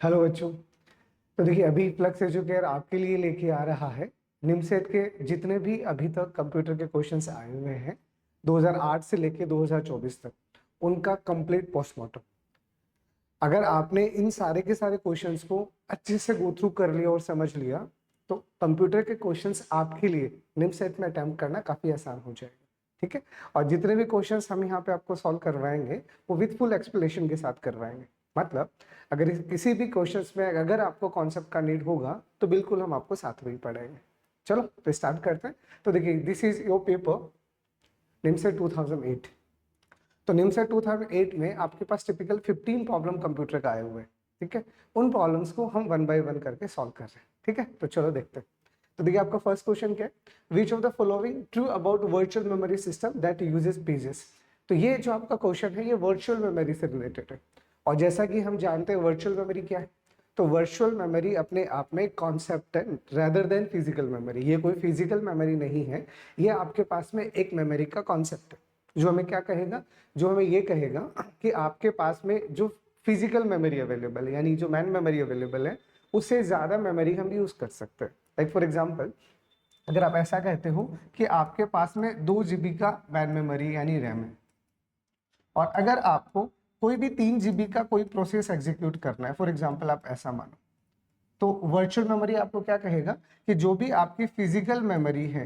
Hello बच्चों। तो देखिए, अभी फ्लक्स एजुकेयर आपके लिए लेके आ रहा है निमसेट के जितने भी अभी तक कंप्यूटर के क्वेश्चंस आए हुए हैं 2008 से लेके 2024 तक, उनका कंप्लीट पोस्टमार्टम। अगर आपने इन सारे के सारे क्वेश्चंस को अच्छे से गो थ्रू कर लिया और समझ लिया तो कंप्यूटर के क्वेश्चंस आपके लिए निमसेट में अटेम्प्ट करना काफी आसान हो जाएगा। ठीक है। और जितने भी क्वेश्चंस हम यहाँ पे आपको सॉल्व करवाएंगे वो विथ फुल एक्सप्लेनेशन के साथ करवाएंगे। मतलब अगर किसी भी क्वेश्चंस में अगर आपको कॉन्सेप्ट का नीड होगा तो बिल्कुल हम आपको साथ में ही पढ़ाएंगे। चलो तो स्टार्ट करते हैं। तो देखिए, this is your paper NIMCET 2008। तो निमसेट 2008 में आपके पास टिपिकल 15 प्रॉब्लम कंप्यूटर का आए हुए हैं। ठीक है। उन प्रॉब्लम्स को हम वन बाय वन करके सॉल्व कर रहे हैं। ठीक है, तो चलो देखते हैं। तो देखिए, आपका फर्स्ट क्वेश्चन क्या है, विच of the following true about virtual memory system that uses pages. तो ये जो आपका क्वेश्चन है ये वर्चुअल मेमोरी से रिलेटेड है। और जैसा कि हम जानते हैं वर्चुअल मेमोरी क्या है, तो वर्चुअल मेमोरी अपने आप में कॉन्सेप्ट है रेदर देन फिजिकल मेमोरी। ये कोई फिजिकल मेमोरी नहीं है, ये आपके पास में एक मेमोरी का कॉन्सेप्ट है जो हमें क्या कहेगा, जो हमें ये कहेगा कि आपके पास में जो फिजिकल मेमोरी अवेलेबल है यानी जो मैन मेमोरी अवेलेबल है उससे ज़्यादा मेमोरी हम यूज़ कर सकते हैं। लाइक फॉर एग्जाम्पल, अगर आप ऐसा कहते हो कि आपके पास में 2 GB का मैन मेमोरी यानी रैम है, और अगर आपको कोई भी 3 GB का कोई प्रोसेस एग्जीक्यूट करना है, फॉर एग्जाम्पल आप ऐसा मानो, तो वर्चुअल मेमोरी आपको क्या कहेगा कि जो भी आपकी फिजिकल मेमोरी है,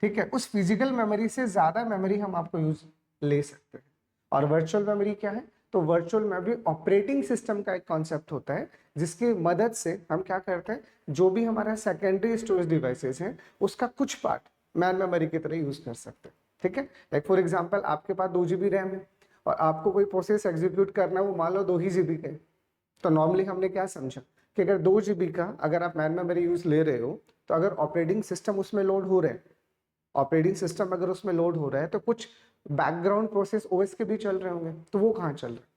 ठीक है, उस फिजिकल मेमोरी से ज्यादा मेमोरी हम आपको यूज ले सकते हैं। और वर्चुअल मेमोरी क्या है, तो वर्चुअल मेमोरी ऑपरेटिंग सिस्टम का एक कॉन्सेप्ट होता है जिसकी मदद से हम क्या करते हैं, जो भी हमारा सेकेंडरी स्टोरेज डिवाइसेस हैं उसका कुछ पार्ट मैन मेमोरी की तरह यूज कर सकते हैं। ठीक है। लाइक फॉर एग्जाम्पल, आपके पास 2 GB रैम है और आपको कोई प्रोसेस एग्जीक्यूट करना है, वो मान लो 2 ही GB का है। तो नॉर्मली हमने क्या समझा कि अगर 2 GB का अगर आप मैन मेमोरी यूज ले रहे हो, तो अगर ऑपरेटिंग सिस्टम उसमें लोड हो रहे हैं, ऑपरेटिंग सिस्टम अगर उसमें लोड हो रहा है तो कुछ बैकग्राउंड प्रोसेस ओएस के भी चल रहे होंगे, तो वो कहाँ चल रहे हैं,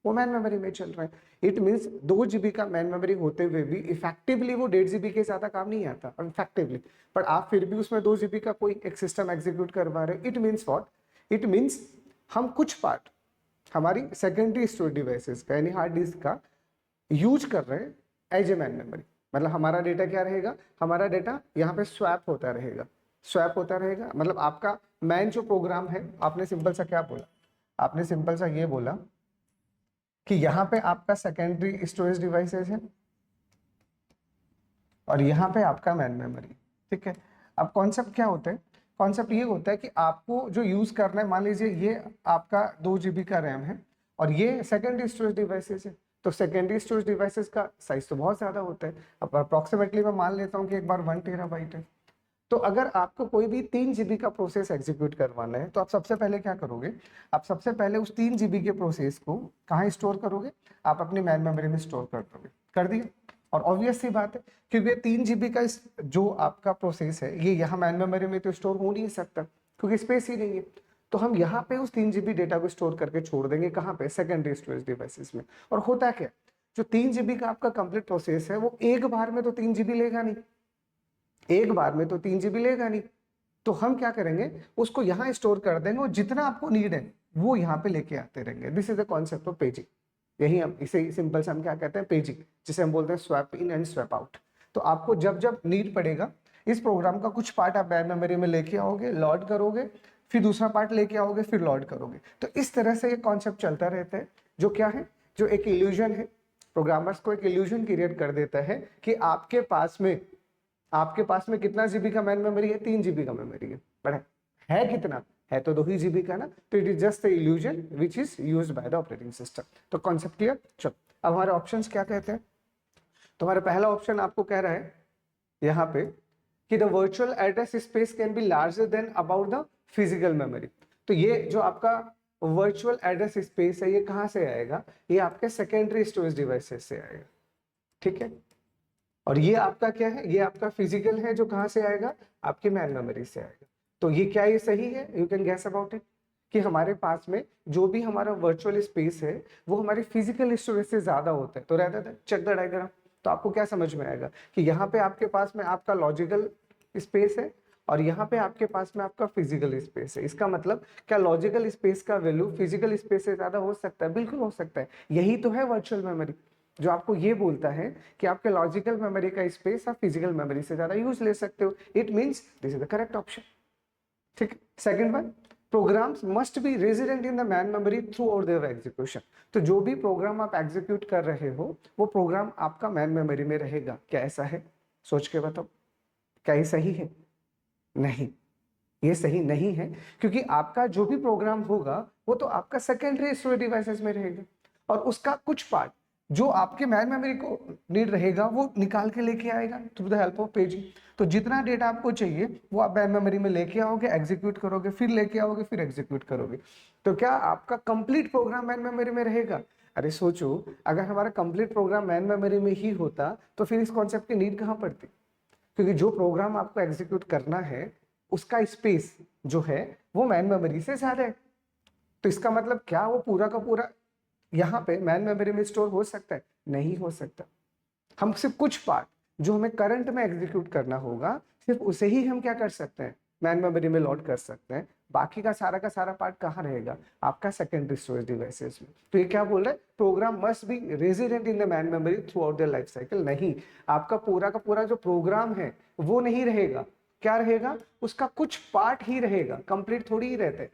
वो मैन मेमोरी में चल रहा है। इट मीन्स 2 GB का मैन मेमोरी होते हुए भी इफेक्टिवली वो 1.5 GB के ज्यादा काम नहीं आता इफेक्टिवली, पर आप फिर भी उसमें 2 GB का कोई एक सिस्टम एग्जीक्यूट करवा रहे हो। It means what, it means हम कुछ पार्ट हमारी सेकेंडरी स्टोरेज डिवाइसेस का यानी हार्ड डिस्क का यूज कर रहे हैं एज ए मैन मेमोरी। मतलब हमारा डेटा क्या रहेगा, हमारा डेटा यहाँ पे स्वैप होता रहेगा, स्वैप होता रहेगा। मतलब आपका मैन जो प्रोग्राम है, आपने सिंपल सा क्या बोला, आपने सिंपल सा ये बोला कि यहाँ पे आपका सेकेंडरी स्टोरेज डिवाइसेस है और यहाँ पे आपका मैन मेमोरी। ठीक है। अब कॉन्सेप्ट क्या होता है, कॉन्सेप्ट ये होता है कि आपको जो यूज करना है, मान लीजिए ये आपका 2 GB का रैम है और ये सेकेंडरी स्टोरेज डिवाइसेस है, तो सेकेंडरी स्टोरेज डिवाइसेस का साइज तो बहुत ज्यादा होता है। अब अप्रोक्सीमेटली मैं मान लेता हूँ कि एक बार 1 TB है। तो अगर आपको कोई भी 3 GB का प्रोसेस एग्जीक्यूट करवाना है तो आप सबसे पहले क्या करोगे, आप सबसे पहले उस 3 GB के प्रोसेस को कहाँ स्टोर करोगे, आप अपनी मैन मेमोरी में स्टोर कर दोगे। कर दिया। और ऑब्वियस सी बात है, क्योंकि 3 GB का जो आपका प्रोसेस है ये यहाँ मैन मेमोरी में तो स्टोर हो नहीं सकता क्योंकि स्पेस ही नहीं है। तो हम यहाँ पे उस 3 GB डेटा को स्टोर करके छोड़ देंगे कहाँ पे, सेकेंडरी स्टोरेज डिवाइसेस में। और होता क्या, जो 3 GB का आपका कंप्लीट प्रोसेस है वो एक बार में तो 3 GB लेगा नहीं, एक बार में तो 3 GB लेगा नहीं। तो हम क्या करेंगे, उसको यहाँ स्टोर कर देंगे और जितना आपको नीड है वो यहाँ पे लेके आते रहेंगे। This is the concept of paging. यही हम इसे सिंपल से हम क्या कहते हैं, पेजिंग, जिसे हम बोलते हैं swap in and swap out. तो आपको जब जब नीड पड़ेगा इस प्रोग्राम का कुछ पार्ट आप मैन मेमोरी में लेके आओगे, लॉड करोगे, फिर दूसरा पार्ट लेके आओगे, फिर लॉड करोगे। तो इस तरह से ये कॉन्सेप्ट चलता रहता है, जो क्या है, जो एक इल्यूजन है, प्रोग्रामर्स को एक इल्यूजन क्रिएट कर देता है कि आपके पास में कितना जीबी का मैन मेमोरी है, 3 GB का मेमोरी है। बट है कितना, है तो 2 ही GB का ना। तो it is just the illusion which is use by the operating system. तो कॉन्सेप्ट क्लियर। चलो अब हमारे ऑप्शंस क्या कहते हैं। तो हमारा पहला ऑप्शन आपको कह रहा है यहाँ पे कि the virtual address space can be larger than about the physical memory. तो ये जो आपका वर्चुअल एड्रेस स्पेस है ये कहाँ से आएगा, ये आपके सेकेंडरी स्टोरेज डिवाइसेस से आएगा। ठीक है। और ये आपका क्या है, ये आपका फिजिकल है जो कहां से आएगा, आपके मैन मेमोरी से आएगा। तो ये क्या, ये सही है, you can gas about it, कि हमारे पास में जो भी हमारा वर्चुअल स्पेस है वो हमारी फिजिकल स्टोरेज से ज्यादा होता है। तो रहता था, चेक द डायग्राम। तो आपको क्या समझ में आएगा कि यहाँ पे आपके पास में आपका लॉजिकल स्पेस है और यहाँ पे आपके पास में आपका फिजिकल स्पेस है। इसका मतलब क्या लॉजिकल स्पेस का वैल्यू फिजिकल स्पेस से ज्यादा हो सकता है, बिल्कुल हो सकता है। यही तो है वर्चुअल मेमोरी। जो आपको ये बोलता है कि आपके लॉजिकल मेमोरी का स्पेस आप फिजिकल मेमोरी से ज्यादा यूज ले सकते हो। It means this is the correct option. ठीक। Second one, programs must be resident in the main memory throughout their execution. तो जो भी प्रोग्राम आप एग्जीक्यूट कर रहे हो वो प्रोग्राम आपका मैन मेमोरी में रहेगा। क्या ऐसा है? सोच के बताओ, क्या ये सही है? नहीं, ये सही नहीं है, क्योंकि आपका जो भी प्रोग्राम होगा वो तो आपका सेकेंडरी स्टोरेज डिवाइसेस में रहेगा, और उसका कुछ पार्ट जो आपके मैन मेमोरी को नीड रहेगा वो निकाल के लेके आएगा through the help of paging. तो जितना डेटा आपको चाहिए वो आप मैन मेमोरी में लेके आओगे, एग्जीक्यूट करोगे, फिर लेके आओगे, फिर एग्जीक्यूट करोगे। तो क्या आपका कंप्लीट प्रोग्राम मैन मेमोरी में रहेगा? अरे सोचो, अगर हमारा कंप्लीट प्रोग्राम मैन मेमोरी में ही होता तो फिर इस कॉन्सेप्ट की नीड कहाँ पड़ती? क्योंकि जो प्रोग्राम आपको एग्जीक्यूट करना है उसका स्पेस जो है वो मैन मेमोरी से ज्यादा है। तो इसका मतलब क्या वो पूरा का पूरा यहाँ पे मैन मेमोरी में स्टोर हो सकता है? नहीं हो सकता। हम सिर्फ कुछ पार्ट जो हमें करंट में एग्जीक्यूट करना होगा सिर्फ उसे ही हम क्या कर सकते हैं, मैन मेमोरी में लोड कर सकते हैं। बाकी का सारा पार्ट कहाँ रहेगा? आपका सेकेंडरी स्टोरेज डिवाइसेस में। तो ये क्या बोल रहा है? Program must be resident in the main memory throughout the life cycle. नहीं, आपका पूरा का पूरा जो प्रोग्राम है वो नहीं रहेगा। क्या रहेगा? उसका कुछ पार्ट ही रहेगा, कंप्लीट थोड़ी ही रहते हैं,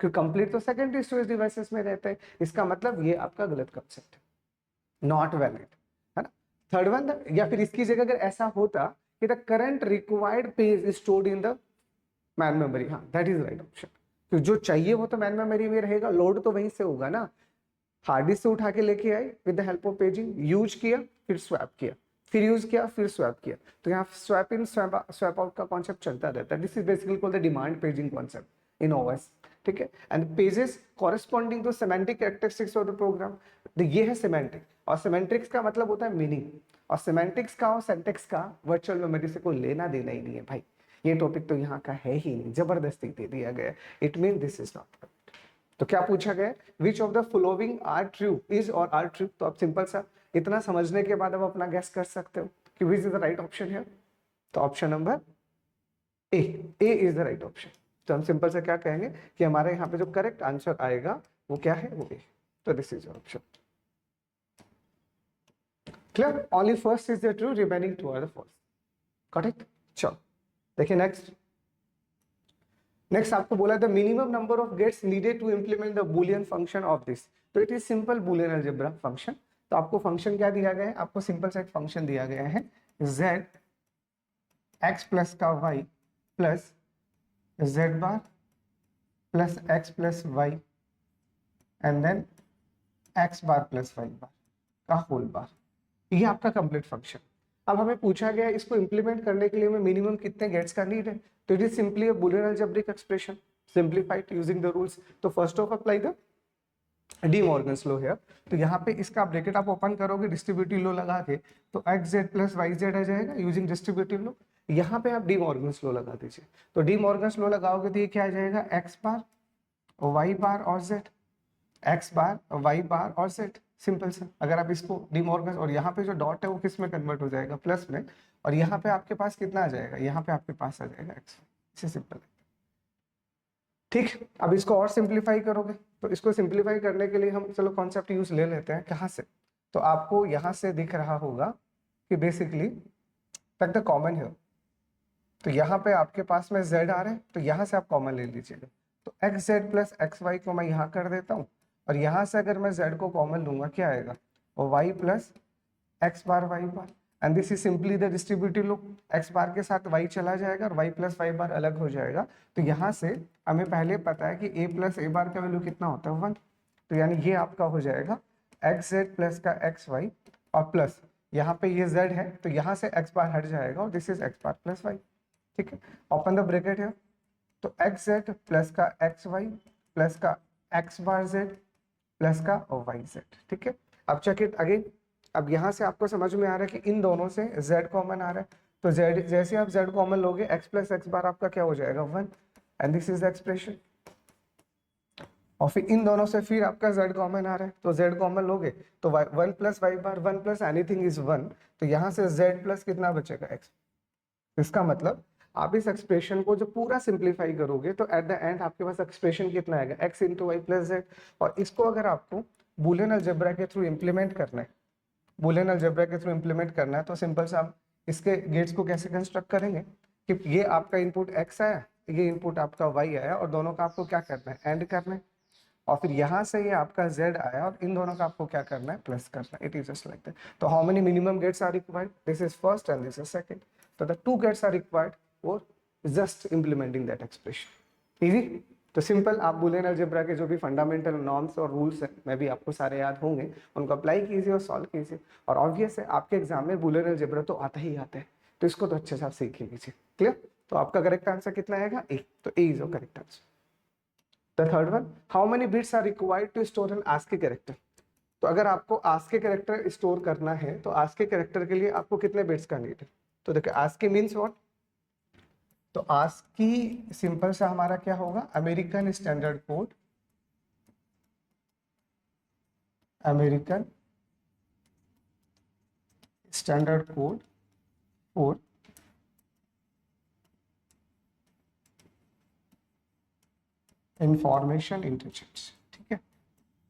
क्योंकि कंप्लीट तो सेकेंडरी स्टोरेज डिवाइसेस में रहते हैं। इसका मतलब ये आपका गलत कंसेप्ट है, नॉट वैलिड, है ना। थर्ड वन, या फिर इसकी जगह अगर ऐसा होता कि the current required page is stored in the main memory, हाँ दैट इज राइट ऑप्शन। तो जो चाहिए वो तो मैन मेमोरी में रहेगा, लोड तो वहीं से होगा ना। हार्ड डिस्क से उठा के लेके आए with the help of paging, use किया, फिर स्वैप किया, फिर यूज किया, फिर स्वैप किया। तो यहाँ स्वैप इन स्वैप आउट का कॉन्सेप्ट चलता रहता है। This is basically called the demand paging concept in OS. ठीक है। And pages corresponding to semantic characteristics of the program. तो ये है सेमेंटिक, और सेमेंटिक्स का मतलब होता है मीनिंग, और सेमेंटिक्स का और सेंटेक्स का वर्चुअल मेमोरी से कोई लेना देना ही नहीं है भाई। ये टॉपिक तो यहाँ का है ही नहीं, जबरदस्ती दे दिया गया। It mean this is not. तो क्या पूछा गया? Which of the following are true, is और आर ट्रू। तो आप सिंपल सा इतना समझने के बाद आप अपना गैस कर सकते हो कि which is the right option है। तो option number A, A is the right option. तो हम सिंपल से क्या कहेंगे कि हमारे यहाँ पे जो करेक्ट आंसर आएगा वो क्या है? वो ए। तो this is option clear. Only first is the true, remaining two are the false. Correct. चलो देखिए नेक्स्ट। नेक्स्ट आपको बोला the minimum number of gates needed to implement the Boolean function of this. तो it is simple Boolean algebra function. तो आपको function क्या दिया गया है? आपको सिंपल सा एक फंक्शन दिया गया है, z x प्लस का y plus z bar plus x plus y and then x bar plus y bar का होल बार। ये आपका कंप्लीट फंक्शन। अब हमें पूछा गया है इसको इंप्लीमेंट करने के लिए हमें मिनिमम कितने गेट्स का नीड है। तो it is simply a Boolean algebraic expression simplified using the rules. तो first of apply the De Morgan's law है। तो यहाँ पे इसका ब्रैकेट आप ओपन करोगे डिस्ट्रीब्यूटिव लॉ लगा के, तो x Z plus Y Z आ जाएगा यूजिंग डिस्ट्रीब्यूटिव लॉ। यहाँ पे आप डी मॉर्गन्स लॉ लगा दीजिए। तो डी मॉर्गन्स लॉ लगाओगे तो ये क्या आ जाएगा? एक्स बार वाई बार और जेड, एक्स बार वाई बार और जेड। सिंपल सा। अगर आप इसको डी मॉर्गन, और यहाँ पे जो डॉट है वो किस में कन्वर्ट हो जाएगा? प्लस में। और यहाँ पे आपके पास कितना आ जाएगा? यहाँ पे आपके पास आ जाएगा एक्स। इसे सिंपल है। ठीक। अब इसको और सिंप्लीफाई करोगे, तो इसको सिंप्लीफाई करने के लिए हम चलो कॉन्सेप्ट यूज ले लेते हैं। कहाँ से? तो आपको यहाँ से दिख रहा होगा कि बेसिकली तक द कॉमन है। तो यहाँ पे आपके पास में z आ रहा है, तो यहाँ से आप कॉमन ले लीजिएगा। तो x Z plus x y को मैं यहाँ कर देता हूँ, और यहाँ से अगर मैं z को कॉमन लूंगा क्या आएगा? और y plus X bar Y bar, and this is simply the distributive law. X bar के साथ y चला जाएगा और y प्लस वाई बार अलग हो जाएगा। तो यहाँ से हमें पहले पता है कि a प्लस ए बार का वैल्यू कितना होता है? 1। तो यानी ये आपका हो जाएगा एक्स जेड प्लस का एक्स वाई, और प्लस यहाँ पे ये z है तो यहाँ से x बार हट जाएगा, और this is x bar plus y. ठीक है। ओपन द ब्रैकेट है। तो एक्स जेड प्लस का एक्स वाई प्लस का एक्स बार जेड प्लस का वाई जेड। ठीक है। अब चेक इट अगेन। अब यहाँ से आपको समझ में आ रहा है कि इन दोनों से z कॉमन आ रहा है। तो z जैसे आप z कॉमन लोगे, x प्लस एक्स बार आपका क्या हो जाएगा? 1। And this is the expression. और फिर इन दोनों से फिर आपका z कॉमन आ रहा है, तो z कॉमन लोगे तो 1 plus y bar 1 plus anything is 1। तो यहाँ से z प्लस कितना बचेगा? x। इसका मतलब आप इस एक्सप्रेशन को जो पूरा सिंप्लीफाई करोगे तो एट द एंड आपके पास एक्सप्रेशन कितना आएगा? x into y plus z. और इसको अगर आपको बूलियन अलजेब्रा के थ्रू इंप्लीमेंट करना है बूलियन अलजेब्रा के थ्रू इंप्लीमेंट करना है, तो सिंपल से आप इसके गेट्स को कैसे कंस्ट्रक्ट करेंगे कि ये आपका इनपुट x आया, ये इनपुट आपका y आया, और दोनों का आपको क्या करना है, एंड करना है, और फिर यहाँ से ये आपका z आया और इन दोनों का आपको क्या करना है, प्लस करना है. It is just like that. तो how many minimum gates are required? This is first and this is second. तो the 2 gates are required for just implementing that expression. Easy. तो सिंपल आप बूलियन अलजेब्रा के जो भी fundamental norms और rules हैं, मैं भी आपको सारे याद होंगे, उनको अप्लाई कीजिए और सॉल्व कीजिए. और ऑब्वियस है आपके एग्जाम में बूलियन अलजेब्रा तो आता ही आता है, तो इसको तो अच्छे से आप सीख लीजिए. क्लियर? तो आपका करेक्ट आंसर कितना आएगा? ए. तो A is your correct answer. The third one, how many bits are required to store an ASCII character? तो अगर आपको आस्की कैरेक्टर स्टोर करना है तो आस्की कैरेक्टर के लिए आपको कितने बिट्स का नीड है? तो देखिए आस्की मीन्स व्हाट? तो आस्की सिंपल सा हमारा क्या होगा, American standard code, American standard code for information intelligence. ठीक है,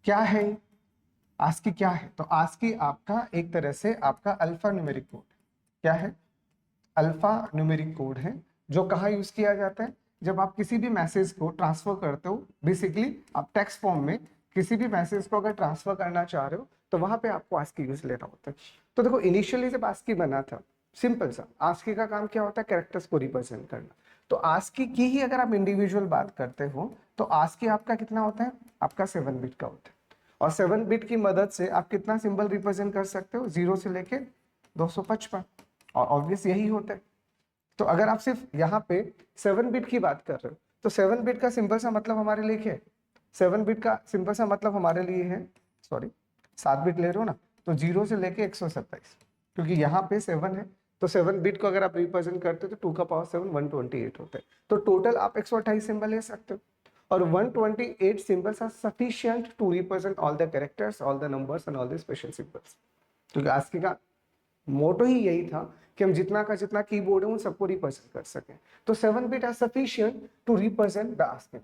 क्या है आस्की? क्या है? तो आस्की आपका एक तरह से आपका अल्फा न्यूमेरिक कोड. क्या है? अल्फा न्यूमेरिक कोड है, जो कहाँ यूज किया जाता है? जब आप किसी भी मैसेज को ट्रांसफर करते हो, बेसिकली आप टेक्स्ट फॉर्म में किसी भी मैसेज को अगर ट्रांसफर करना चाह रहे हो तो वहां पे आपको आस्की यूज लेना होता है. तो देखो इनिशियली जब आस्की बना था, सिंपल सा आस्की का काम क्या होता है, कैरेक्टर्स को रिप्रेजेंट करना. तो आस्की की ही अगर आप इंडिविजुअल बात करते हो तो आस्की आपका कितना होता है, आपका 7 बिट का होता है. और 7 बिट की मदद से आप कितना सिंबल रिप्रेजेंट कर सकते हो, 0 से लेके 255. और ऑब्वियस यही होता है. तो अगर आप सिर्फ यहाँ पे 7 बिट की बात कर रहे हो तो 7 बिट का सिंपल सा मतलब हमारे लिए क्या है, 7 बिट का सिंपल सा मतलब हमारे लिए है, सॉरी 7 बिट ले रहे हो ना, तो 0 से लेके 127, क्योंकि यहाँ पे 7 है. तो 7 बिट को अगर आप रिप्रेजेंट करते हो तो 2 का पावर 7 128 होता है. तो टोटल आप 128 सिंबल ले सकते हो. और 128 symbols are sufficient to represent all the characters, all the numbers and all the special symbols. क्योंकि आस्की का मोटो ही यही था कि हम जितना का जितना कीबोर्ड है उन सबको रिप्रेजेंट कर सकें. तो 7 bit are sufficient to represent the ASCII.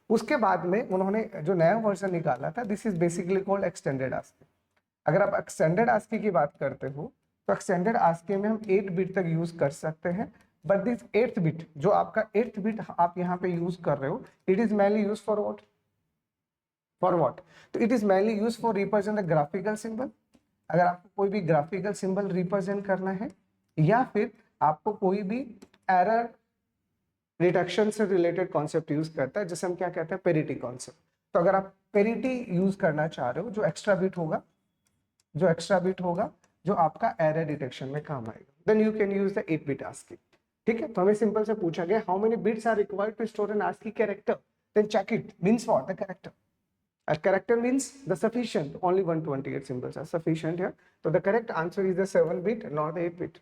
उसके बाद में उन्होंने जो नया वर्जन निकाला था, this is basically called extended ASCII. अगर आप एक्सटेंडेड आस्की की बात करते हो तो एक्सटेंडेड आस्की में हम 8 बिट तक यूज कर सकते हैं. बट दिस 8th बिट, जो आपका 8th बिट आप यहाँ पे यूज कर रहे हो, it is mainly use for what, for what? तो it is mainly use for represent the graphical symbol. अगर आपको कोई भी ग्राफिकल सिंबल रिप्रेजेंट करना है, या फिर आपको कोई भी एरर डिटेक्शन से रिलेटेड कॉन्सेप्ट यूज करता है, जैसे हम क्या कहते हैं, पेरिटी कॉन्सेप्ट. तो अगर आप पेरिटी यूज करना चाह रहे हो, जो एक्स्ट्रा बिट होगा, जो एक्स्ट्रा बिट होगा जो आपका एरर डिटेक्शन में काम आएगा, then you can use the 8 bit ASCII. ठीक है, तो हमें सिंपल से पूछा गया how many bits are required to store an ASCII character, then check it means what, the character. A character means the sufficient, only 128 symbols are sufficient here. So the correct answer is the 7 bit, not the 8 bit.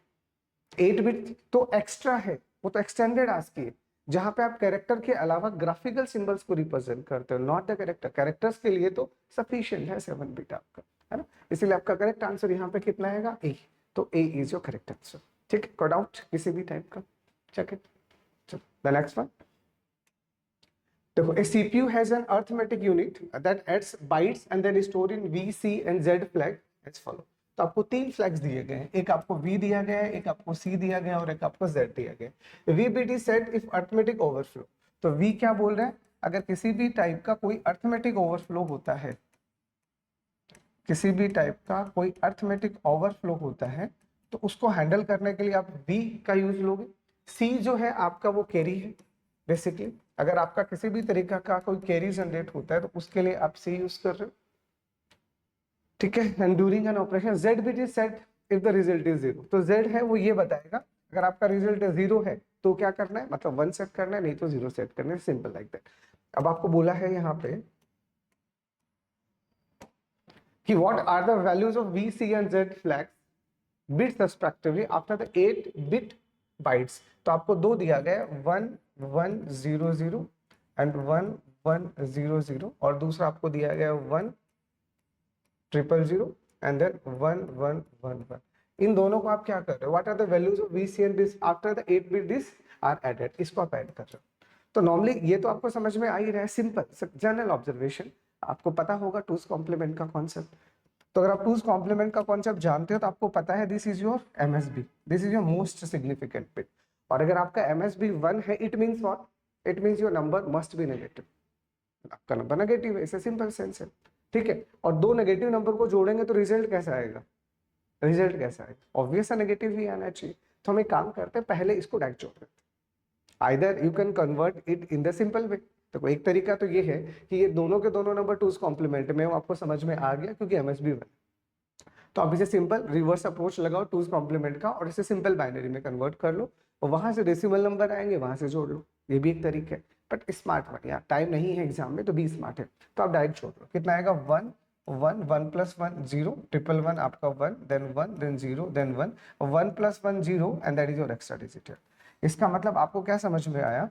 8 bit तो extra है, वो तो extended ASCII है, जहां पे आप character के अलावा ग्राफिकल सिंबल्स को रिप्रेजेंट करते हो, नॉट द कैरेक्टर. कैरेक्टर्स के लिए तो सफिशिएंट है 7 बिट आपका, है ना. इसीलिए आपका करेक्ट आंसर यहाँ पे कितना आएगा, ए. तो A is your correct answer. ठीक है, कोई डाउट किसी भी टाइप का? Check it. चलो द नेक्स्ट वन. देखो, a CPU has an arithmetic unit that adds bytes and then store in V, C and Z flag as follow. तो आपको 3 फ्लैग्स दिए गए हैं, एक आपको V दिया गया है, एक आपको C दिया गया है और एक आपको Z दिया गया है. V bit is set if arithmetic overflow. तो V क्या बोल रहे हैं, अगर किसी भी टाइप का कोई अर्थमेटिक ओवरफ्लो होता है, किसी भी टाइप का कोई अर्थमेटिक ओवरफ्लो होता है, तो उसको हैंडल करने के लिए आप V का यूज लोगे. C जो है आपका वो कैरी है. बेसिकली अगर आपका किसी भी तरीका का कोई कैरी जनरेट होता है तो उसके लिए आप C यूज कर रहे हो. ठीक है, and during an operation Z bit is set if the result is 0. तो Z है वो ये बताएगा अगर आपका रिजल्ट 0 है तो क्या करना है, मतलब 1 सेट करना है, नहीं तो 0 सेट करना है, सिंपल लाइक दैट. अब आपको बोला है यहाँ पे कि what are the values of V, C and Z flags bits respectively after the 8 bit bytes. तो आपको दो दिया गया, 1 1 0 0 एंड 1 1 0 0, और दूसरा आपको दिया गया 1 0 0 एंड देन 1 1 1 1. इन दोनों को आप क्या कर रहे हो, what are the values of V, C and this after the 8 bit this are added. इसको आप ऐड कर रहे हो. तो नॉर्मली ये तो आपको समझ में आ ही रहा है, सिंपल जनरल ऑब्जर्वेशन, आपको पता होगा टूस कॉम्प्लीमेंट का कॉन्सेप्ट. तो अगर आप टूज कॉम्प्लीमेंट का कॉन्सेप्ट जानते हो तो आपको पता है this is your MSB, this is your most significant bit. और अगर आपका एमएसबी 1 है, it means what, it means your number must be negative, आपका नंबर नेगेटिव है, इसे सिंपल सेंस है, ठीक है। और दो नेगेटिव नंबर को जोड़ेंगे तो रिजल्ट कैसा आएगा, रिजल्ट कैसा आएगा, ऑब्वियस है नेगेटिव ही आना चाहिए। तो हम एक काम करते हैं, पहले इसको डायरेक्ट जोड़ देते हैं, either you can convert it in the simple way. तो एक तरीका तो ये है कि ये दोनों के दोनों नंबर टूज कॉम्प्लीमेंट में, वो आपको समझ में आ गया क्योंकि एमएसबी 1। तो आप इसे सिंपल रिवर्स अप्रोच लगाओ टूज कॉम्प्लीमेंट का और इसे सिंपल बाइनरी में कन्वर्ट कर लो और वहां से डेसिमल नंबर आएंगे, वहां से जोड़ लो, ये भी एक तरीका है। बट स्मार्ट वन, यार टाइम नहीं है एग्जाम में तो बी स्मार्ट है। तो आप डायरेक्ट जोड़ लो, कितना आएगा 1 1 1 + 1 0, 1 1 आपका 1 then 1 then 0 then 1, 1 + 1 0 and that is your extra digit. इसका मतलब आपको क्या समझ में आया,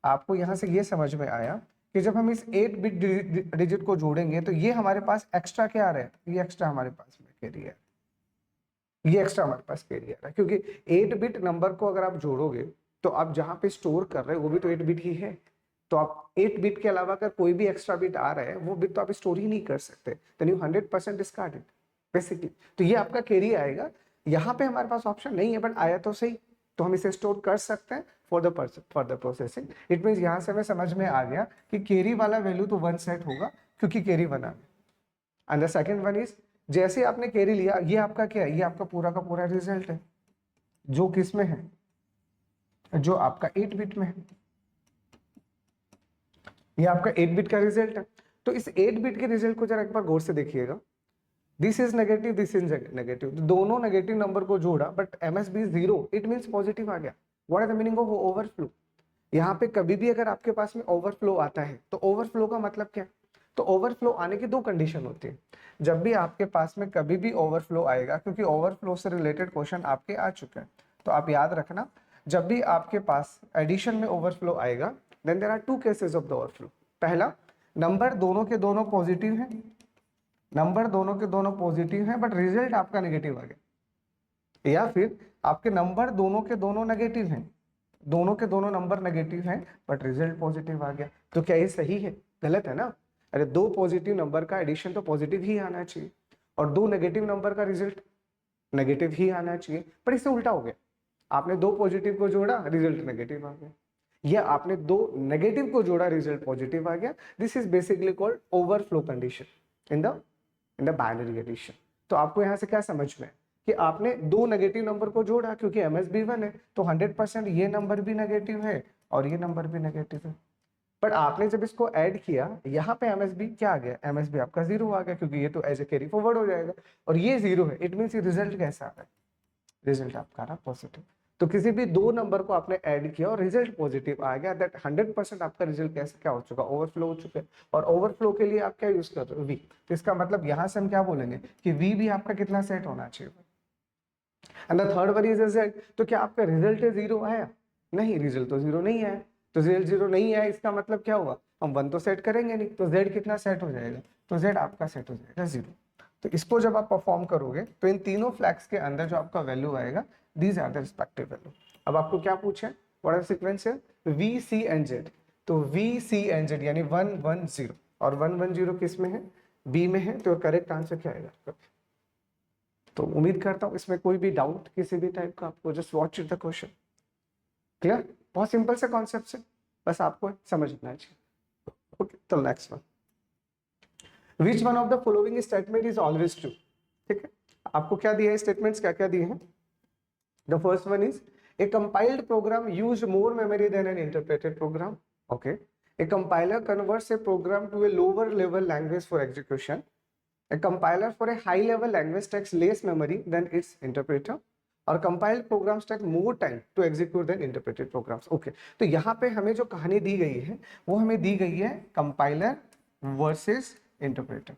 आपको यहाँ से ये समझ में आया कि जब हम इस 8 बिट डिजिट को जोड़ेंगे तो ये हमारे पास एक्स्ट्रा क्या आ रहा है, ये एक्स्ट्रा हमारे पास में कैरी है, ये एक्स्ट्रा हमारे पास कैरी आ रहा है। क्योंकि 8 बिट नंबर को अगर आप जोड़ोगे तो आप जहां पे स्टोर कर रहे हो वो भी तो 8 बिट ही है। तो आप 8 बिट के अलावा अगर कोई भी एक्स्ट्रा बिट आ रहा है वो बिट तो आप स्टोर ही नहीं कर सकते, then you 100% discard it basically. तो ये आपका कैरी आएगा। यहाँ पे हमारे पास ऑप्शन नहीं है बट आया तो सही, तो हम इसे स्टोर कर सकते हैं for the processing. It means यहाँ से हमें समझ में आ गया कि कैरी वाला वैल्यू तो 1 सेट होगा क्योंकि कैरी 1 आ गया। And the second one is, जैसे आपने कैरी लिया, ये आपका क्या है, ये आपका पूरा का पूरा रिजल्ट है जो किस में है, जो आपका 8 बिट में है, ये आपका 8 बिट का रिजल्ट है। तो इस 8 बिट के रिजल्ट को जरा एक बार गौर से देखिएगा, this is negative, this is negative, दोनों नेगेटिव नंबर को जोड़ा but MSB 0, it means positive आ गया। What is the meaning of overflow? यहाँ पे कभी भी अगर आपके पास में ओवरफ्लो आता है तो ओवरफ्लो का मतलब क्या है, तो ओवरफ्लो आने की दो कंडीशन होती है। जब भी आपके पास में कभी भी ओवरफ्लो आएगा, क्योंकि ओवरफ्लो से रिलेटेड क्वेश्चन आपके आ चुके हैं, तो आप याद रखना जब भी आपके पास एडिशन में ओवरफ्लो आएगा then there are two cases of the overflow. पहला, नंबर दोनों के दोनों पॉजिटिव हैं, नंबर दोनों के दोनों पॉजिटिव हैं बट रिजल्ट आपका नेगेटिव आ गया, या फिर आपके नंबर दोनों के दोनों नेगेटिव हैं, दोनों के दोनों नंबर नेगेटिव हैं बट रिजल्ट पॉजिटिव आ गया। तो क्या ये सही है? गलत है ना। अरे दो पॉजिटिव नंबर का एडिशन तो पॉजिटिव ही आना चाहिए और दो नेगेटिव नंबर का रिजल्ट नेगेटिव ही आना चाहिए, पर इससे उल्टा हो गया। आपने दो पॉजिटिव को जोड़ा, रिजल्ट नेगेटिव आ गया, या आपने दो नेगेटिव को जोड़ा, रिजल्ट पॉजिटिव आ गया। This is basically called overflow condition in the binary addition. तो आपको यहाँ से क्या समझ में कि आपने दो नेगेटिव नंबर को जोड़ा, क्योंकि एमएसबी 1 है तो 100% ये नंबर भी नेगेटिव है और ये नंबर भी नेगेटिव है। बट आपने जब इसको ऐड किया, यहाँ पे एमएसबी क्या आ गया, एमएसबी आपका 0 आ गया, क्योंकि ये तो एज ए कैरी फॉरवर्ड हो जाएगा और ये 0 है। इट मीन्स ये रिजल्ट कैसा आ रहा है, रिजल्ट आपका रहा पॉजिटिव। तो किसी भी दो नंबर को आपने ऐड किया और रिजल्ट पॉजिटिव आ गया, दैट 100% आपका रिजल्ट कैसे क्या हो चुका, ओवरफ्लो हो चुका है। और ओवरफ्लो के लिए आप क्या यूज कर रहे हो, वी। तो इसका मतलब यहाँ से हम क्या बोलेंगे कि वी भी आपका कितना सेट होना चाहिए। And the third one is Z. तो क्या आपका रिजल्ट 0 आया? नहीं, रिजल्ट तो 0 नहीं आया। तो रिजल्ट 0 नहीं आया, इसका मतलब क्या हुआ, हम 1 तो सेट करेंगे नहीं, तो z कितना सेट हो जाएगा, तो z आपका सेट हो जाएगा 0। तो इसको जब आप परफॉर्म करोगे तो इन तीनों फ्लैग्स के अंदर जो आपका वैल्यू आएगा, these are the respective value. अब आपको क्या पूछे, व्हाट आर द सीक्वेंस है, वी सी एंड जेड। तो वी सी एंड जेड यानी 1 1 0 और 1 1 0 किस में है, बी में है। तो करेक्ट आंसर क्या आएगा? तो उम्मीद करता हूं इसमें कोई भी डाउट किसी भी टाइप का आपको, just watch the question. Clear? बहुत सिंपल से कॉन्सेप्ट है, बस आपको समझना चाहिए। ओके, तो next one, which one of the following statement is always true? ठीक है, आपको क्या दिया है, स्टेटमेंट्स क्या क्या दिए हैं। The first one is a compiled program use more memory than an interpreted program. Okay, a compiler converts a program to a lower level language for execution. A compiler for a high level language takes less memory than its interpreter, और compiled programs take more time to execute than interpreted programs. Okay, तो यहाँ पे हमें जो कहानी दी गई है वो हमें दी गई है कंपाइलर वर्सेस इंटरप्रेटर।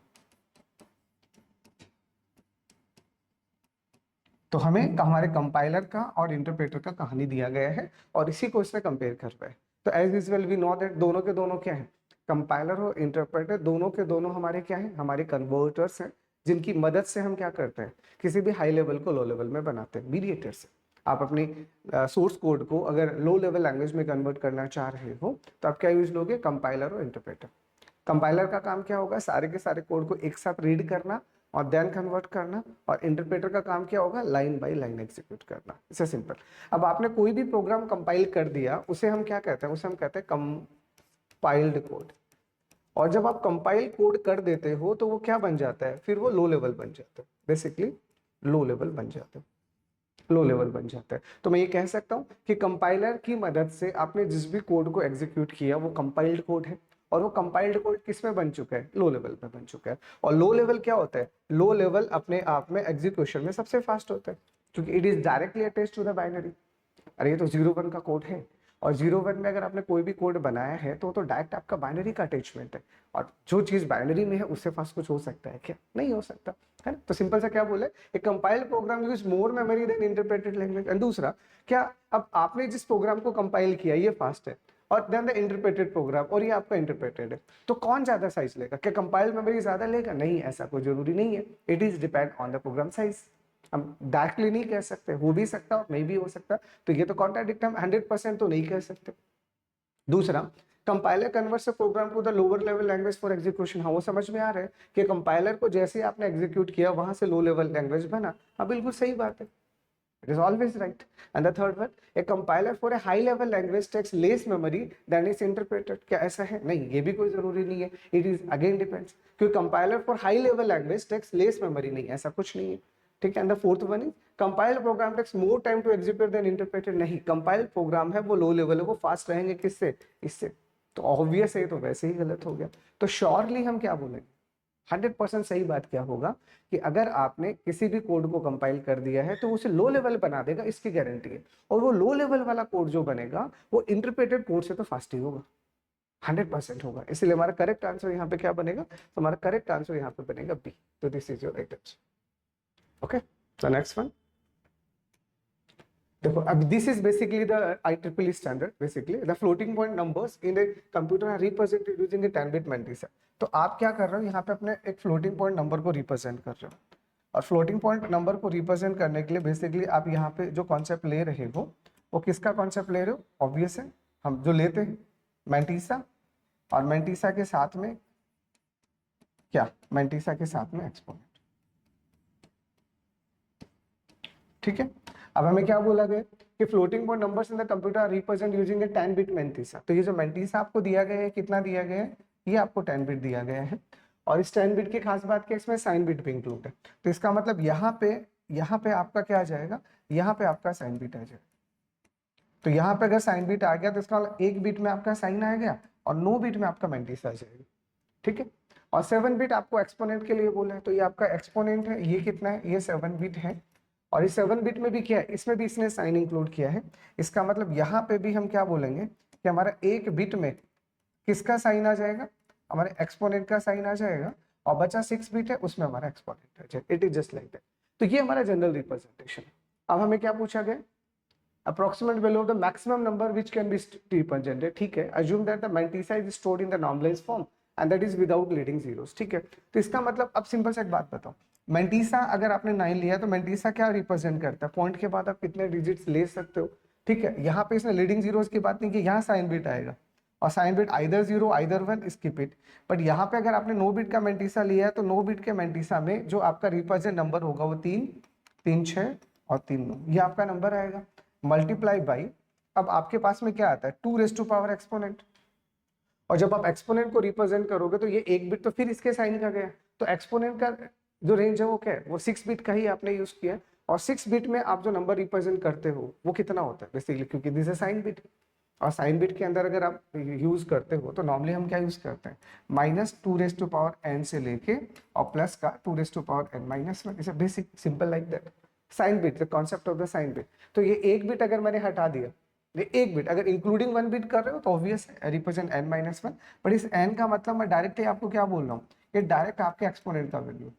तो हमें हमारे कंपाइलर का और इंटरप्रेटर का कहानी दिया गया है और इसी को इसमें कंपेयर कर रहे हैं। तो as usual we know that दोनों के दोनों क्या है, कंपाइलर और इंटरप्रेटर दोनों के दोनों हमारे क्या है, हमारे कन्वर्टर्स हैं, जिनकी मदद से हम क्या करते हैं, किसी भी हाई लेवल को लो लेवल में बनाते हैं, मीडिएटर से। आप अपनी सोर्स कोड को अगर लो लेवल लैंग्वेज में कन्वर्ट करना चाह रहे हो तो आप क्या यूज लोगे, कंपाइलर और इंटरप्रेटर। कंपाइलर का काम क्या होगा, सारे के सारे कोड को एक साथ रीड करना और देन कन्वर्ट करना, और इंटरप्रेटर का काम क्या होगा, लाइन बाय लाइन एग्जीक्यूट करना। इससे सिंपल। अब आपने कोई भी प्रोग्राम कंपाइल कर दिया, उसे हम क्या कहते हैं, उसे हम कहते हैं कंपाइल्ड कोड। और जब आप कंपाइल कोड कर देते हो तो वो क्या बन जाता है, फिर वो लो लेवल बन जाता है, बेसिकली लो लेवल बन जाता है, लो लेवल बन जाता है। तो मैं ये कह सकता हूँ कि कंपाइलर की मदद से आपने जिस भी कोड को एग्जीक्यूट किया वो कंपाइल्ड कोड है, और वो कंपाइल्ड कोड किस में बन चुका है, लो लेवल पे बन चुका है। और लो लेवल क्या होता है, लो लेवल अपने आप में एग्जीक्यूशन में सबसे फास्ट होता है, क्योंकि it is directly attached to the binary. अरे ये तो 0 1 का कोड है, और 0 1 में अगर आपने कोई भी कोड बनाया है तो डायरेक्ट आपका बाइनरी का अटैचमेंट है, और जो चीज बाइनरी में है उससे फास्ट कुछ हो सकता है क्या, नहीं हो सकता है ना। तो सिंपल सा क्या बोले, एक compiled program use more memory than interpreted language. And दूसरा क्या, अब आपने जिस प्रोग्राम को कंपाइल किया ये फास्ट है, और देन द इंटरप्रेटेड प्रोग्राम, और ये आपका इंटरप्रेटेड है, तो कौन ज्यादा साइज लेगा, क्या कंपाइल्ड मेमोरी ज्यादा लेगा, नहीं, ऐसा कोई जरूरी नहीं है। It is depend on the program size. हम डायरेक्टली नहीं कह सकते, हो भी सकता और नहीं भी हो सकता, तो ये तो कॉन्ट्राडिक्ट हम 100% तो नहीं कह सकते। दूसरा, compiler converts a program to the lower level language for execution. हाँ, वो समझ में आ रहा है कि कंपाइलर को जैसे आपने एग्जीक्यूट किया वहां से लो लेवल लैंग्वेज बना। हाँ, बिल्कुल सही बात है, it is always right. And the third one, a compiler for a high level language takes less memory than is interpreted. क्या ऐसा है, नहीं, ये भी कोई जरूरी नहीं है, इट इज अगेन डिपेंड्स, क्योंकि compiler for high level language takes less memory, नहीं, ऐसा कुछ नहीं है, ठीक है। And the fourth one is compiled program takes more time to execute than interpreted. नहीं, कंपाइल्ड प्रोग्राम है वो लो लेवल है, वो फास्ट रहेंगे किससे, इससे। तो ऑब्वियस है, तो वैसे ही गलत हो गया। तो श्योरली हम क्या बोलेंगे, 100% सही बात क्या होगा कि अगर आपने किसी भी कोड को कंपाइल कर दिया है तो उसे लो लेवल बना देगा, इसकी गारंटी है। और वो लो लेवल वाला कोड जो बनेगा वो इंटरप्रेटेड कोड से तो फास्ट ही होगा, 100% होगा। इसलिए हमारा करेक्ट आंसर यहाँ पे क्या बनेगा, तो हमारा करेक्ट आंसर यहाँ पे बनेगा बी। तो this is your right answer. Okay, the next one देखो, अब this is basically the IEEE standard. Basically the floating point numbers in a computer are represented using a 10-bit multiplexer. तो आप क्या कर रहे हो, यहाँ पे अपने एक फ्लोटिंग पॉइंट नंबर को रिप्रेजेंट कर रहे हो, और फ्लोटिंग पॉइंट नंबर को रिप्रेजेंट करने के लिए बेसिकली आप यहाँ पे जो कॉन्सेप्ट ले रहे हो वो किसका कॉन्सेप्ट ले रहे हो, ऑब्वियस है हम जो लेते हैं मैंटीसा, और मैंटीसा के साथ में क्या, मैंटीसा के साथ में एक्सपोनेंट, ठीक है। अब हमें क्या बोला गया कि floating point numbers in the computer are represent using a 10-bit mantissa. तो ये जो मैंटीसा आपको दिया गया है, कितना दिया गया है, ये आपको 10-bit दिया गया है, और इस 10-bit की खास बात क्या है, इसमें साइन बिट भी इंक्लूड है। तो इसका मतलब यहाँ पे आपका क्या आ जाएगा, यहाँ पे आपका साइन बिट आ जाएगा। तो यहाँ पे अगर साइन बिट आ गया तो इसका मतलब 1 बिट में आपका साइन आ गया और 9 बिट में आपका मैंटीसा आ जाएगा, ठीक है। और 7 बिट आपको एक्सपोनेंट के लिए बोला है, तो ये आपका एक्सपोनेंट है, ये कितना है, ये 7 बिट है। और इस 7 बिट में भी क्या है, इसमें भी इसने साइन इंक्लूड किया है। इसका मतलब यहाँ पे भी हम क्या बोलेंगे कि हमारा 1 बिट में किसका साइन आ जाएगा, हमारे एक्सपोनेंट का साइन आ जाएगा, और बचा 6 बिट है उसमें हमारा एक्सपोनेंट आ जाएगा। It is just like that. तो ये हमारा जनरल रिप्रेजेंटेशन। अब हमें क्या पूछा गया, approximate value of the maximum number which can be represented, ठीक है। assume that the mantissa is stored in the normalized form and that is without leading zeros, ठीक है। तो इसका मतलब अब सिंपल सा एक बात बताओ, मैंटीसा अगर आपने 9 लिया तो मैंटीसा क्या रिप्रेजेंट करता है, पॉइंट के बाद आप कितने डिजिट्स ले सकते हो, ठीक है। यहाँ पे इसने लीडिंग जीरोस की बात नहीं की, यहाँ साइन बिट आएगा, और sign bit either 0 either 1, skip it. But यहाँ पे अगर आपने 9 बिट का मैंटीसा लिया है तो 9 बिट के मैंटीसा में जो आपका रिप्रेजेंट नंबर होगा वो 3 3 6 और 3 9, ये आपका नंबर आएगा, मल्टीप्लाई बाई, अब आपके पास में क्या आता है 2 एक्सपोनेंट। और जब आप एक्सपोनेंट को रिप्रेजेंट करोगे तो ये 1 बिट तो फिर इसके साइन का गया, तो एक्सपोनेंट का जो रेंज है वो क्या है, वो 6 बिट का ही आपने यूज किया, और 6 बिट में आप जो नंबर रिप्रेजेंट करते हो वो कितना होता है बेसिकली, क्योंकि दिस है साइन बिट। और साइन बिट के अंदर अगर आप यूज करते हो तो नॉर्मली हम क्या यूज करते हैं, -2n से लेके और प्लस का 2n-1, it's basic simple like that. Sign bit, the concept of the sign bit. तो ये 1 बिट अगर मैंने हटा दिया, ये 1 बिट अगर इंक्लूडिंग 1 बिट कर रहे हो तो ऑब्वियस रिप्रेजेंट n-1, बट इस n का मतलब मैं डायरेक्टली आपको क्या बोल रहा हूँ, ये डायरेक्ट आपके एक्सपोनेंट का वैल्यू,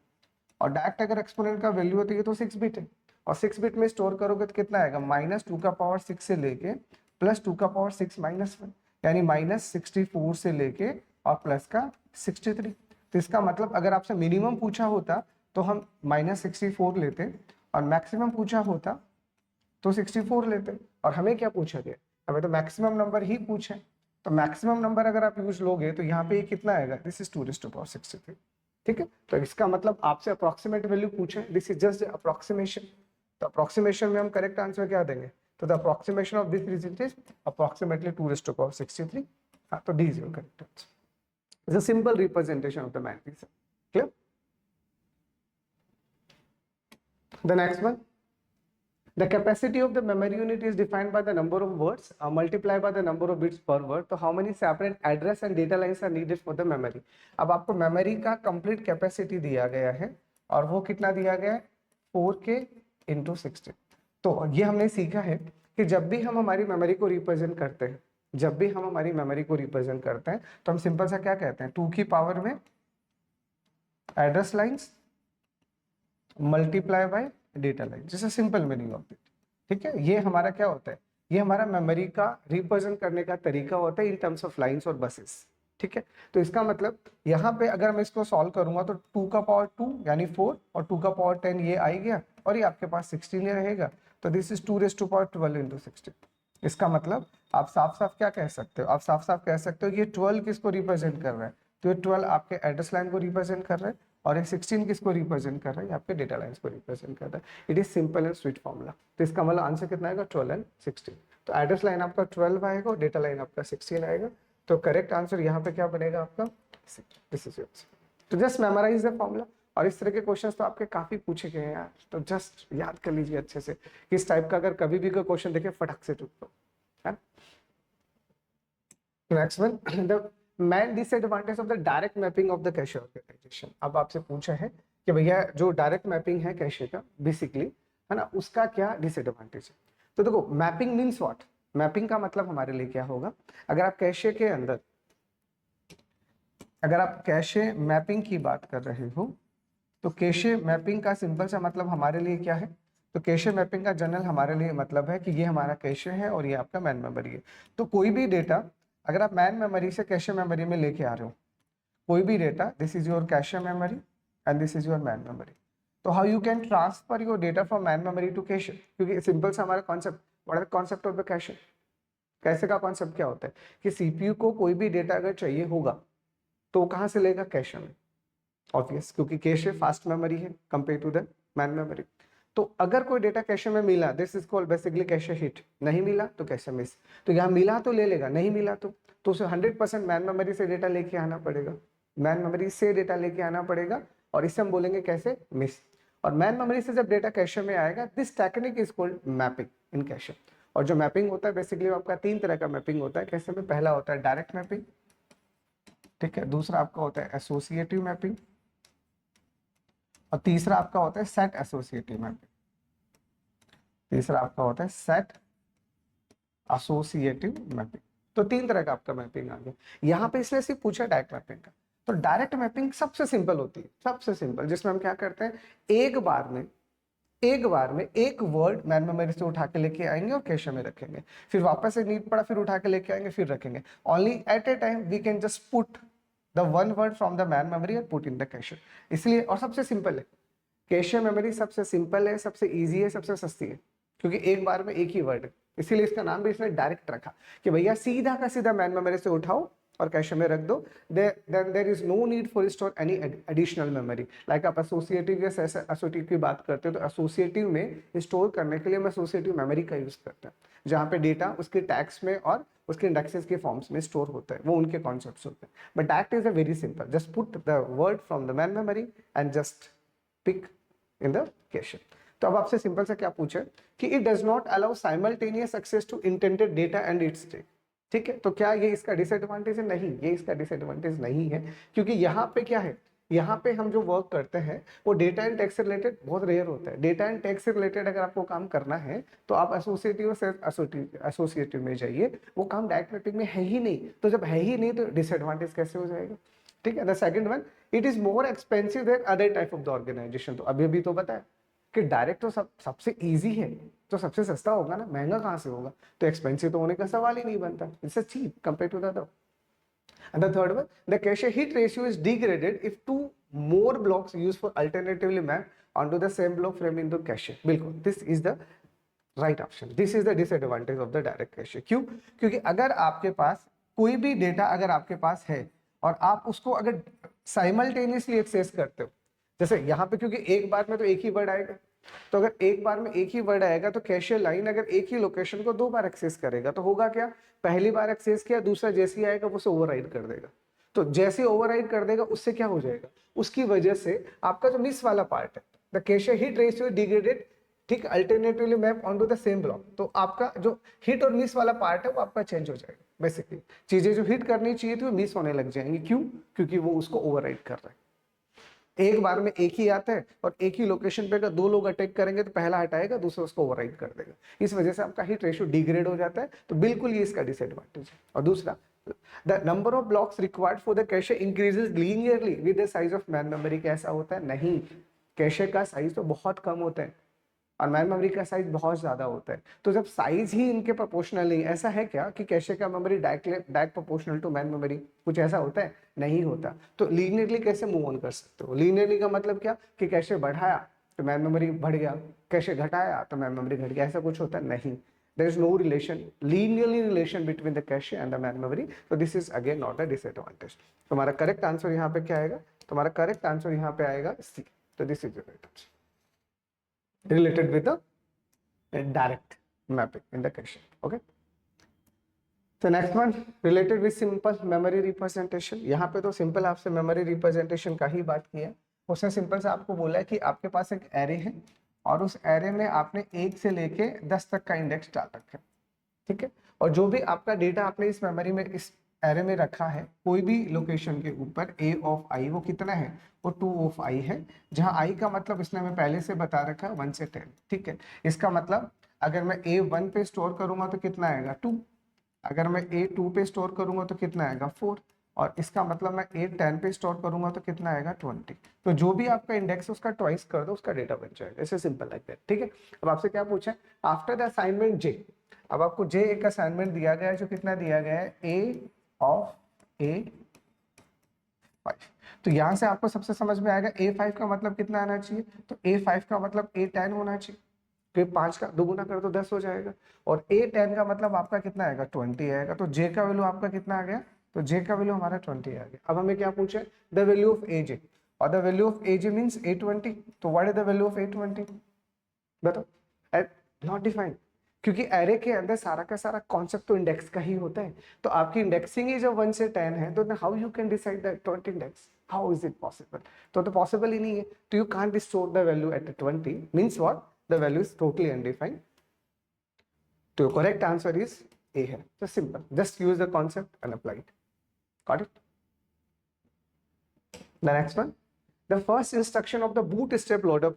और डायरेक्ट अगर एक्सपोनेंट का वैल्यू होती है तो 6 बिट है, और 6 बिट में स्टोर करोगे तो कितना आएगा, -2 से लेके +2 यानी -64 से लेके और प्लस का 63। तो इसका मतलब अगर आपसे मिनिमम पूछा होता तो हम -64 लेते, और मैक्सिमम पूछा होता तो 64 लेते, और हमें क्या पूछा गया, हमें तो मैक्सिमम नंबर ही पूछे। तो मैक्सिमम नंबर अगर आप यूज लोगे तो यहाँ पे ये कितना आएगा, दिस इज 2 63। ठीक है, तो इसका मतलब आपसे अप्रोक्सीमेट वैल्यू पूछे, दिस इज जस्ट अप्रोक्सीमेशन, तो अप्रोक्सीमेशन में हम करेक्ट आंसर क्या देंगे, तो the approximation of this result is approximately 2⁻63। हाँ, तो D is your correct answer, it's a simple representation of the matrix. Clear? The next one, the capacity of the memory unit is defined by the number of words multiplied by the number of bits per word. तो how many separate address and data lines are needed for the memory? अब आपको memory का complete capacity दिया गया है और वो कितना दिया गया है, 4K इंटू 16। तो ये हमने सीखा है कि जब भी हम हमारी मेमोरी को रिप्रेजेंट करते हैं, जब भी हम हमारी मेमोरी को रिप्रेजेंट करते हैं तो हम सिंपल सा क्या कहते हैं, 2 की पावर में address lines multiply by data line, जैसे सिंपल मीनिंग ऑफ इट। ठीक है, ये हमारा क्या होता है, ये हमारा मेमोरी का रिप्रेजेंट करने का तरीका होता है इन टर्म्स ऑफ लाइंस और बसेस। ठीक है, तो इसका मतलब यहाँ पे अगर मैं इसको सॉल्व करूंगा तो 2 का पावर 2 यानी 4 और 2 का पावर 10 ये आ गया और ये आपके पास 16 रहेगा, तो दिस इज 2⁻12 इंटू 16। इसका मतलब आप साफ साफ क्या कह सकते हो, आप साफ साफ कह सकते हो कि ये 12 किसको रिप्रेजेंट कर रहा है, तो ये 12 आपके एड्रेस लाइन को रिप्रेजेंट कर रहा है और ये 16 किसको रिप्रेजेंट कर रहा है, आपके डेटा लाइंस को रिप्रेजेंट कर रहा है। It is simple and sweet formula. तो इसका मतलब आंसर कितना आएगा, 12 एंड 16। तो एड्रेस लाइन आपका 12 आएगा और डेटा लाइन आपका 16 आएगा, तो करेक्ट आंसर यहाँ पे क्या बनेगा आपका, दिस इज योर आंसर। तो जस्ट मेमोराइज द फॉर्मूला, और इस तरह के क्वेश्चंस तो आपके काफी पूछे गए हैं यार, तो जस्ट याद कर लीजिए अच्छे से, किस टाइप का अगर कभी भी कोई क्वेश्चन देखे फटक से टूट दो। Next one, the main disadvantage of the direct mapping of the cache organisation. अब आपसे पूछा है कि भैया जो डायरेक्ट मैपिंग है कैशे का बेसिकली, है ना, उसका क्या डिसएडवांटेज है। तो देखो, मैपिंग मीन्स व्हाट, मैपिंग का मतलब हमारे लिए क्या होगा, अगर आप कैशे के अंदर, अगर आप कैशे मैपिंग की बात कर रहे हो तो कैशे मैपिंग का सिंपल सा मतलब हमारे लिए क्या है, तो कैशे मैपिंग का जनरल हमारे लिए मतलब है कि ये हमारा कैशे है और ये आपका मैन मेमोरी है। तो कोई भी डेटा अगर आप मैन मेमोरी से कैशे मेमोरी में लेके आ रहे हो, कोई भी data, this is your cache memory and this is your main memory. तो how you can transfer your data from main memory to cache, क्योंकि सिंपल सा हमारा concept, what is the concept of the cache, cache का concept क्या होता है कि CPU को कोई भी डेटा अगर चाहिए होगा तो कहाँ से लेगा, कैशे में, ऑब्वियस, क्योंकि कैशे फास्ट मेमोरी है compare to the main memory. तो अगर कोई डेटा कैशे में मिला, this is called basically cache hit, नहीं मिला तो कैशे मिस। तो यहाँ मिला तो ले लेगा, नहीं मिला तो उसे 100% मैन मेमोरी से डेटा लेके आना पड़ेगा, मैन मेमोरी से डेटा लेके आना पड़ेगा, और इसे हम बोलेंगे कैसे, मिस। और मैन मेमोरी से जब डेटा कैशे में आएगा, this technique is called mapping in cache. और जो मैपिंग होता है बेसिकली आपका 3 तरह का मैपिंग होता है कैशे में। पहला होता है डायरेक्ट मैपिंग, ठीक है, दूसरा आपका होता है एसोसिएटिव मैपिंग, और तीसरा आपका होता है सेट एसोसिएटिव मैपिंग, तीसरा आपका होता है सेट एसोसिएटिव मैपिंग। तो 3 तरह का आपका मैपिंग आ गया यहाँ पे, इसलिए सिर्फ पूछा डायरेक्ट मैपिंग का। तो डायरेक्ट मैपिंग सबसे सिंपल होती है, सबसे सिंपल, जिसमें हम क्या करते हैं, एक बार में एक वर्ड मैन मेमोरी से उठा के लेके आएंगे और कैशे में रखेंगे, फिर वापस से नीड पड़ा फिर उठा के लेके आएंगे फिर रखेंगे। Only at a time we can just put the one word from the main memory और पुट इन द कैशे। इसलिए, और सबसे सिंपल है कैशे मेमोरी, सबसे सिंपल है, सबसे इजी है, सबसे सस्ती है, क्योंकि एक बार में एक ही वर्ड है, इसीलिए इसका नाम भी इसने डायरेक्ट रखा कि भैया सीधा का सीधा मैन मेमोरी से उठाओ और कैशे में रख दो। Then there is no need for store any additional memory. Like आप एसोसिएटिव या एसोसिएटिव की बात करते हो, तो एसोसिएटिव में स्टोर करने के लिए हम एसोसिएटिव मेमोरी का यूज करते हैं, जहाँ पे डेटा उसके टैग्स में और उसके इंडेक्सेस के फॉर्म्स में स्टोर होता है, वो उनके कॉन्सेप्ट्स होते हैं। But that is a very simple, just put the word from the main memory and just pick in the cache. तो अब आपसे सिंपल से क्या पूछे कि it does not allow simultaneous access to intended data and its state. ठीक है, तो क्या ये इसका डिसएडवांटेज है? नहीं, ये इसका डिसएडवांटेज नहीं है, क्योंकि यहाँ पे क्या है, यहाँ पे हम जो वर्क करते हैं वो डेटा एंड टेक्स्ट से रिलेटेड बहुत रेयर होता है। डेटा एंड टेक्स्ट से रिलेटेड अगर आपको काम करना है तो आप एसोसिएटिव से एसोसिएटिव में जाइए, वो काम डायरेक्ट मैपिंग में है ही नहीं। तो जब है ही नहीं तो डिसएडवांटेज कैसे हो जाएगा? ठीक है। The second one, it is more expensive than other type of the organisation. तो अभी अभी तो बताया कि डायरेक्ट तो सबसे इजी है, तो सबसे सस्ता होगा ना, महंगा कहाँ से होगा? तो एक्सपेंसिव तो होने का सवाल ही नहीं बनता। It's cheap compare to the other. And the third one, the cache hit ratio is degraded if 2 more blocks used for alternatively map onto the same block frame into cache. बिल्कुल, this is the right option. This is the disadvantage of the direct cache. क्यों? क्योंकि अगर आपके पास कोई भी data अगर आपके पास है और आप उसको अगर साइमल्टेनियसली एक्सेस करते हो। जैसे यहाँ पे क्योंकि एक बार में तो एक ही वर्ड आएगा, तो अगर एक बार में एक ही वर्ड आएगा तो कैशे लाइन अगर एक ही लोकेशन को 2 बार एक्सेस करेगा तो होगा क्या, पहली बार एक्सेस किया, दूसरा जैसे ही आएगा वो उसे ओवरराइड कर देगा। तो जैसे ओवरराइड कर देगा उससे क्या हो जाएगा, उसकी वजह से आपका जो मिस वाला पार्ट है, the cache hit ratio degraded, ठीक, alternatively map on to the same block. तो आपका जो हिट और मिस वाला पार्ट है वो आपका चेंज हो जाएगा। बेसिकली चीजें जो हिट करनी चाहिए थी वो मिस होने लग जाएंगी। क्यों? क्योंकि वो उसको ओवरराइड कर रहा है। एक बार में एक ही आता है और एक ही लोकेशन पे अगर 2 लोग अटैक करेंगे तो पहला हटाएगा, दूसरा उसको ओवरराइड कर देगा। इस वजह से आपका हिट रेशियो डिग्रेड हो जाता है। तो बिल्कुल ये इसका डिसएडवांटेज है। और दूसरा, the number of blocks required for the cache increases linearly with the size of man memory. कैसा होता है? नहीं, कैशे का साइज तो बहुत कम होता है और मैन मेमोरी का साइज बहुत ज्यादा होता है। तो जब साइज ही इनके प्रोपोर्शनल नहीं, ऐसा है क्या कि कैशे का memory direct proportional to main memory, कुछ ऐसा होता है? नहीं होता। तो लीनियरली कैसे मूव ऑन कर सकते हो? लीनियरली का मतलब क्या कि कैशे बढ़ाया तो मैन मेमोरी बढ़ गया, कैशे घटाया तो मैन मेमोरी घट गया, ऐसा कुछ होता है? नहीं। there is no relation, linearly relation between the cache and the man memory. So this is again not a disadvantage. तो हमारा करेक्ट आंसर यहाँ पे क्या आएगा? तुम्हारा करेक्ट आंसर यहाँ पे आएगा सी। तो this is your right answer related with the direct mapping in the cache. Okay. So next one related with simple memory representation. यहाँ पे तो सिंपल आपसे memory representation का ही बात किया है। उसने सिंपल से आपको बोला है कि आपके पास एक एरे है और उस एरे में आपने 1 से लेके 10 तक का इंडेक्स डाल रखा है, ठीक है। और जो भी आपका डेटा आपने इस मेमोरी में, इस एरे में रखा है, कोई भी लोकेशन के ऊपर a ऑफ i वो कितना है? वो 2 ऑफ i है। जहां i का मतलब इसने हमें पहले से बता रखा है 1 से 10, ठीक है। इसका मतलब अगर मैं a 1 पे स्टोर करूंगा तो कितना आएगा? 2। अगर मैं a 2 पे स्टोर करूंगा तो कितना आएगा? 4। और इसका मतलब मैं a 10 पे स्टोर करूंगा तो कितना आएगा? 20। तो जो भी आपका इंडेक्स है उसका ट्वाइस कर दो, उसका डेटा बन जाएगा। ऐसे सिंपल लाइक दैट, ठीक है। अब आपसे क्या पूछा है? आफ्टर द असाइनमेंट j, अब आपको j एक असाइनमेंट दिया गया है जो कितना दिया गया है? a of a5। तो यहां से आपको सबसे समझ में आएगा a5 का मतलब कितना आना चाहिए? तो a5 का मतलब a10 होना चाहिए। फिर 5 का दोगुना कर तो 10 हो जाएगा। और a10 का मतलब आपका कितना आएगा? 20 आएगा। तो j का वैल्यू आपका कितना आ गया? तो j का वैल्यू हमारा 20 आ गया। अब हमें क्या पूछा है? द वैल्यू ऑफ aj, और the value of aj means a20। तो what is the value of a20? बताओ। नॉट डिफाइंड, क्योंकि एरे के अंदर सारा का सारा कॉन्सेप्ट तो इंडेक्स का ही होता है। तो आपकी इंडेक्सिंग ही जब 1 से 10 है तो how you can decide the 20 index? How is it possible? तो पॉसिबल ही नहीं है। तो you can't be store the value at 20 means what? The value is totally undefined. So your correct answer is A है। Just simple. Just use the concept and apply it. Got it? The next one. The first instruction of the bootstrap loader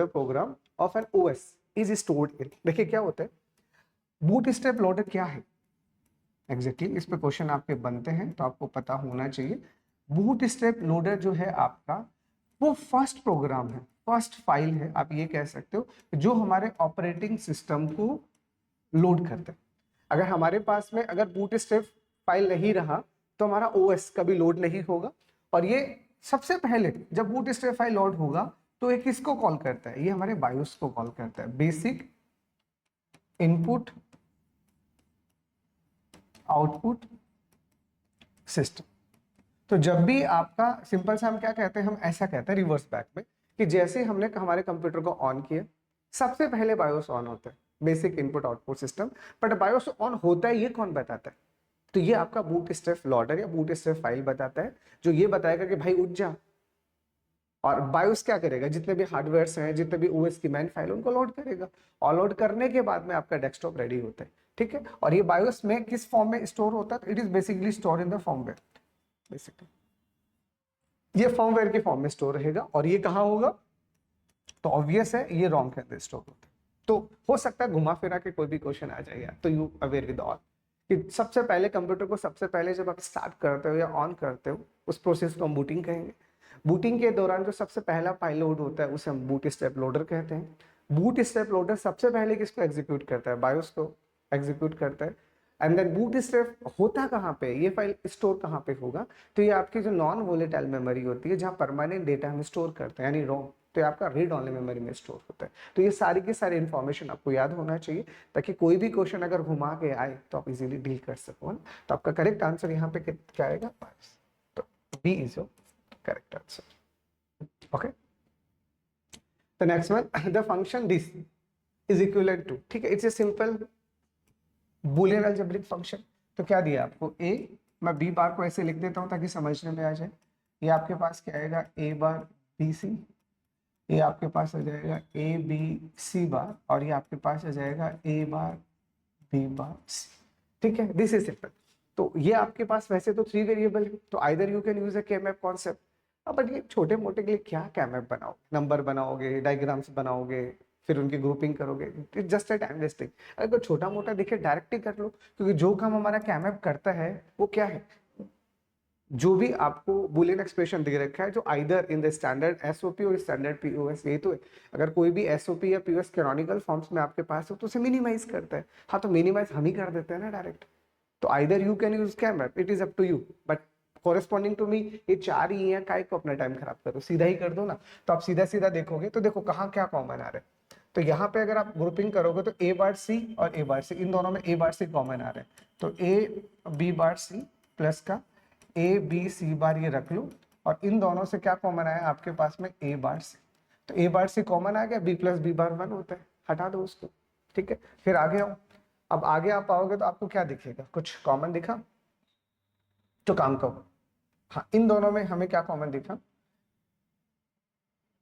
program of an OS is stored in. देखिए क्या होता है? bootstrap loader क्या है? Exactly. इस पे question आपके बनते हैं तो आपको पता होना चाहिए। bootstrap loader जो है आपका, वो फर्स्ट प्रोग्राम है, फर्स्ट फाइल है, आप ये कह सकते हो, जो हमारे ऑपरेटिंग सिस्टम को लोड करता है। अगर हमारे पास में अगर बूटस्ट्रैप फाइल नहीं रहा तो हमारा ओएस कभी लोड नहीं होगा। और ये सबसे पहले जब बूटस्ट्रैप फाइल लोड होगा तो ये किसको कॉल करता है? ये हमारे बायोस को कॉल करता है, बेसिक इनपुट आउटपुट सिस्टम। तो जब भी आपका सिंपल सा हम क्या कहते हैं? हम ऐसा कहते हैं रिवर्स बैक में कि जैसे हमने हमारे कंप्यूटर को ऑन किया, सबसे पहले बायोस ऑन होता है, basic input output system. But BIOS on होता है ये कौन बताता है? तो ये आपका बूटस्ट्रैप लोडर या बूटस्ट्रैप फाइल बताता है, जो ये बताएगा कि भाई उठ जा। और बायोस क्या करेगा? जितने भी हार्डवेयर हैं, जितने भी ओएस की मैन फाइल, उनको लोड करेगा। और लोड करने के बाद में आपका डेस्कटॉप रेडी होता है, ठीक है। और ये बायोस में किस फॉर्म में स्टोर होता है? It is basically store in the firmware. Basically ये फॉर्मवेयर के फॉर्म में स्टोर रहेगा। और ये कहाँ होगा? तो ऑब्वियस है ये रॉम के अंदर स्टोर होता है। तो हो सकता है घुमा फिरा के कोई भी क्वेश्चन आ जाएगा, तो यू अवेयर विद ऑल कि सबसे पहले कंप्यूटर को सबसे पहले जब आप स्टार्ट करते हो या ऑन करते हो, उस प्रोसेस को हम बूटिंग कहेंगे। बूटिंग के दौरान जो सबसे पहला फाइल लोड होता है उसे हम बूटस्ट्रैप लोडर कहते हैं। बूटस्ट्रैप लोडर सबसे पहले किसको एग्जीक्यूट करता है? बायोस को एग्जीक्यूट करता है। एंड देन बूटस्ट्रैप होता कहाँ पे? ये फाइल स्टोर कहाँ पे होगा? तो ये आपकी जो नॉन वोलेटाइल मेमोरी होती है, जहाँ परमानेंट डेटा हम स्टोर करते हैं, यानी रोम, तो ये आपका रीड ऑनली मेमोरी में स्टोर होता है। तो ये सारी की सारी इन्फॉर्मेशन आपको याद होना चाहिए, ताकि कोई भी क्वेश्चन अगर घुमा के आए तो आप इजीली डील कर सको। तो आपका करेक्ट आंसर यहाँ पे क्या आएगा? 5। तो B is your correct answer. Okay. The next one, the function this is equivalent to, ठीक है, it's a simple boolean algebraic function. तो क्या दिया आपको a, मैं b बार को ऐसे लिख देता हूँ ताकि समझने में आ जाए. ये आपके पास क्या आएगा a बार b c, ये आपके पास आ जाएगा a b c बार, और ये आपके पास आ जाएगा a bar b bar c. ठीक है, दिस इज सिंपल. तो ये आपके पास वैसे तो 3 वेरिएबल है, तो either you can use a के मैप कॉन्सेप्ट. बट ये छोटे मोटे के लिए क्या के मैप बनाओगे, नंबर बनाओगे, डायग्राम्स बनाओगे, फिर उनकी ग्रुपिंग करोगे, it's just a time wasting. अगर छोटा मोटा दिखे डायरेक्ट ही कर लो, क्योंकि जो काम हमारा के मैप करता है वो क्या है, जो भी आपको बुलियन एक्सप्रेशन दे रखा है, जो either in the standard SOP और स्टैंडर्ड पीओएस, ये तो है. अगर कोई भी एसओपी या पीओएस कैनोनिकल फॉर्म्स में आपके पास हो तो उसे मिनिमाइज करता है. हाँ, तो मिनिमाइज हम ही कर देते हैं ना डायरेक्ट. तो either you can use K map, it is up to you, but corresponding to me ये 4 ही है, काय को अपना टाइम खराब करो, सीधा ही कर दो ना. तो आप सीधा सीधा देखोगे तो देखो कहाँ क्या कॉमन आ रहा है. तो यहाँ पे अगर आप ग्रुपिंग करोगे तो ए बार सी और ए बार सी, इन दोनों में ए बार सी कॉमन आ रहे हैं. तो ए बी बार सी प्लस का ए बी सी बार ये रख लो, और इन दोनों से क्या कॉमन आया आपके पास में ए बार सी. तो ए बार सी कॉमन आ गया, बी प्लस बी बार 1 होता है, हटा दो उसको. ठीक है, फिर आगे आओ. अब आगे आप आओगे तो आपको क्या दिखेगा, कुछ कॉमन दिखा तो काम करो. हाँ, इन दोनों में हमें क्या कॉमन दिखा,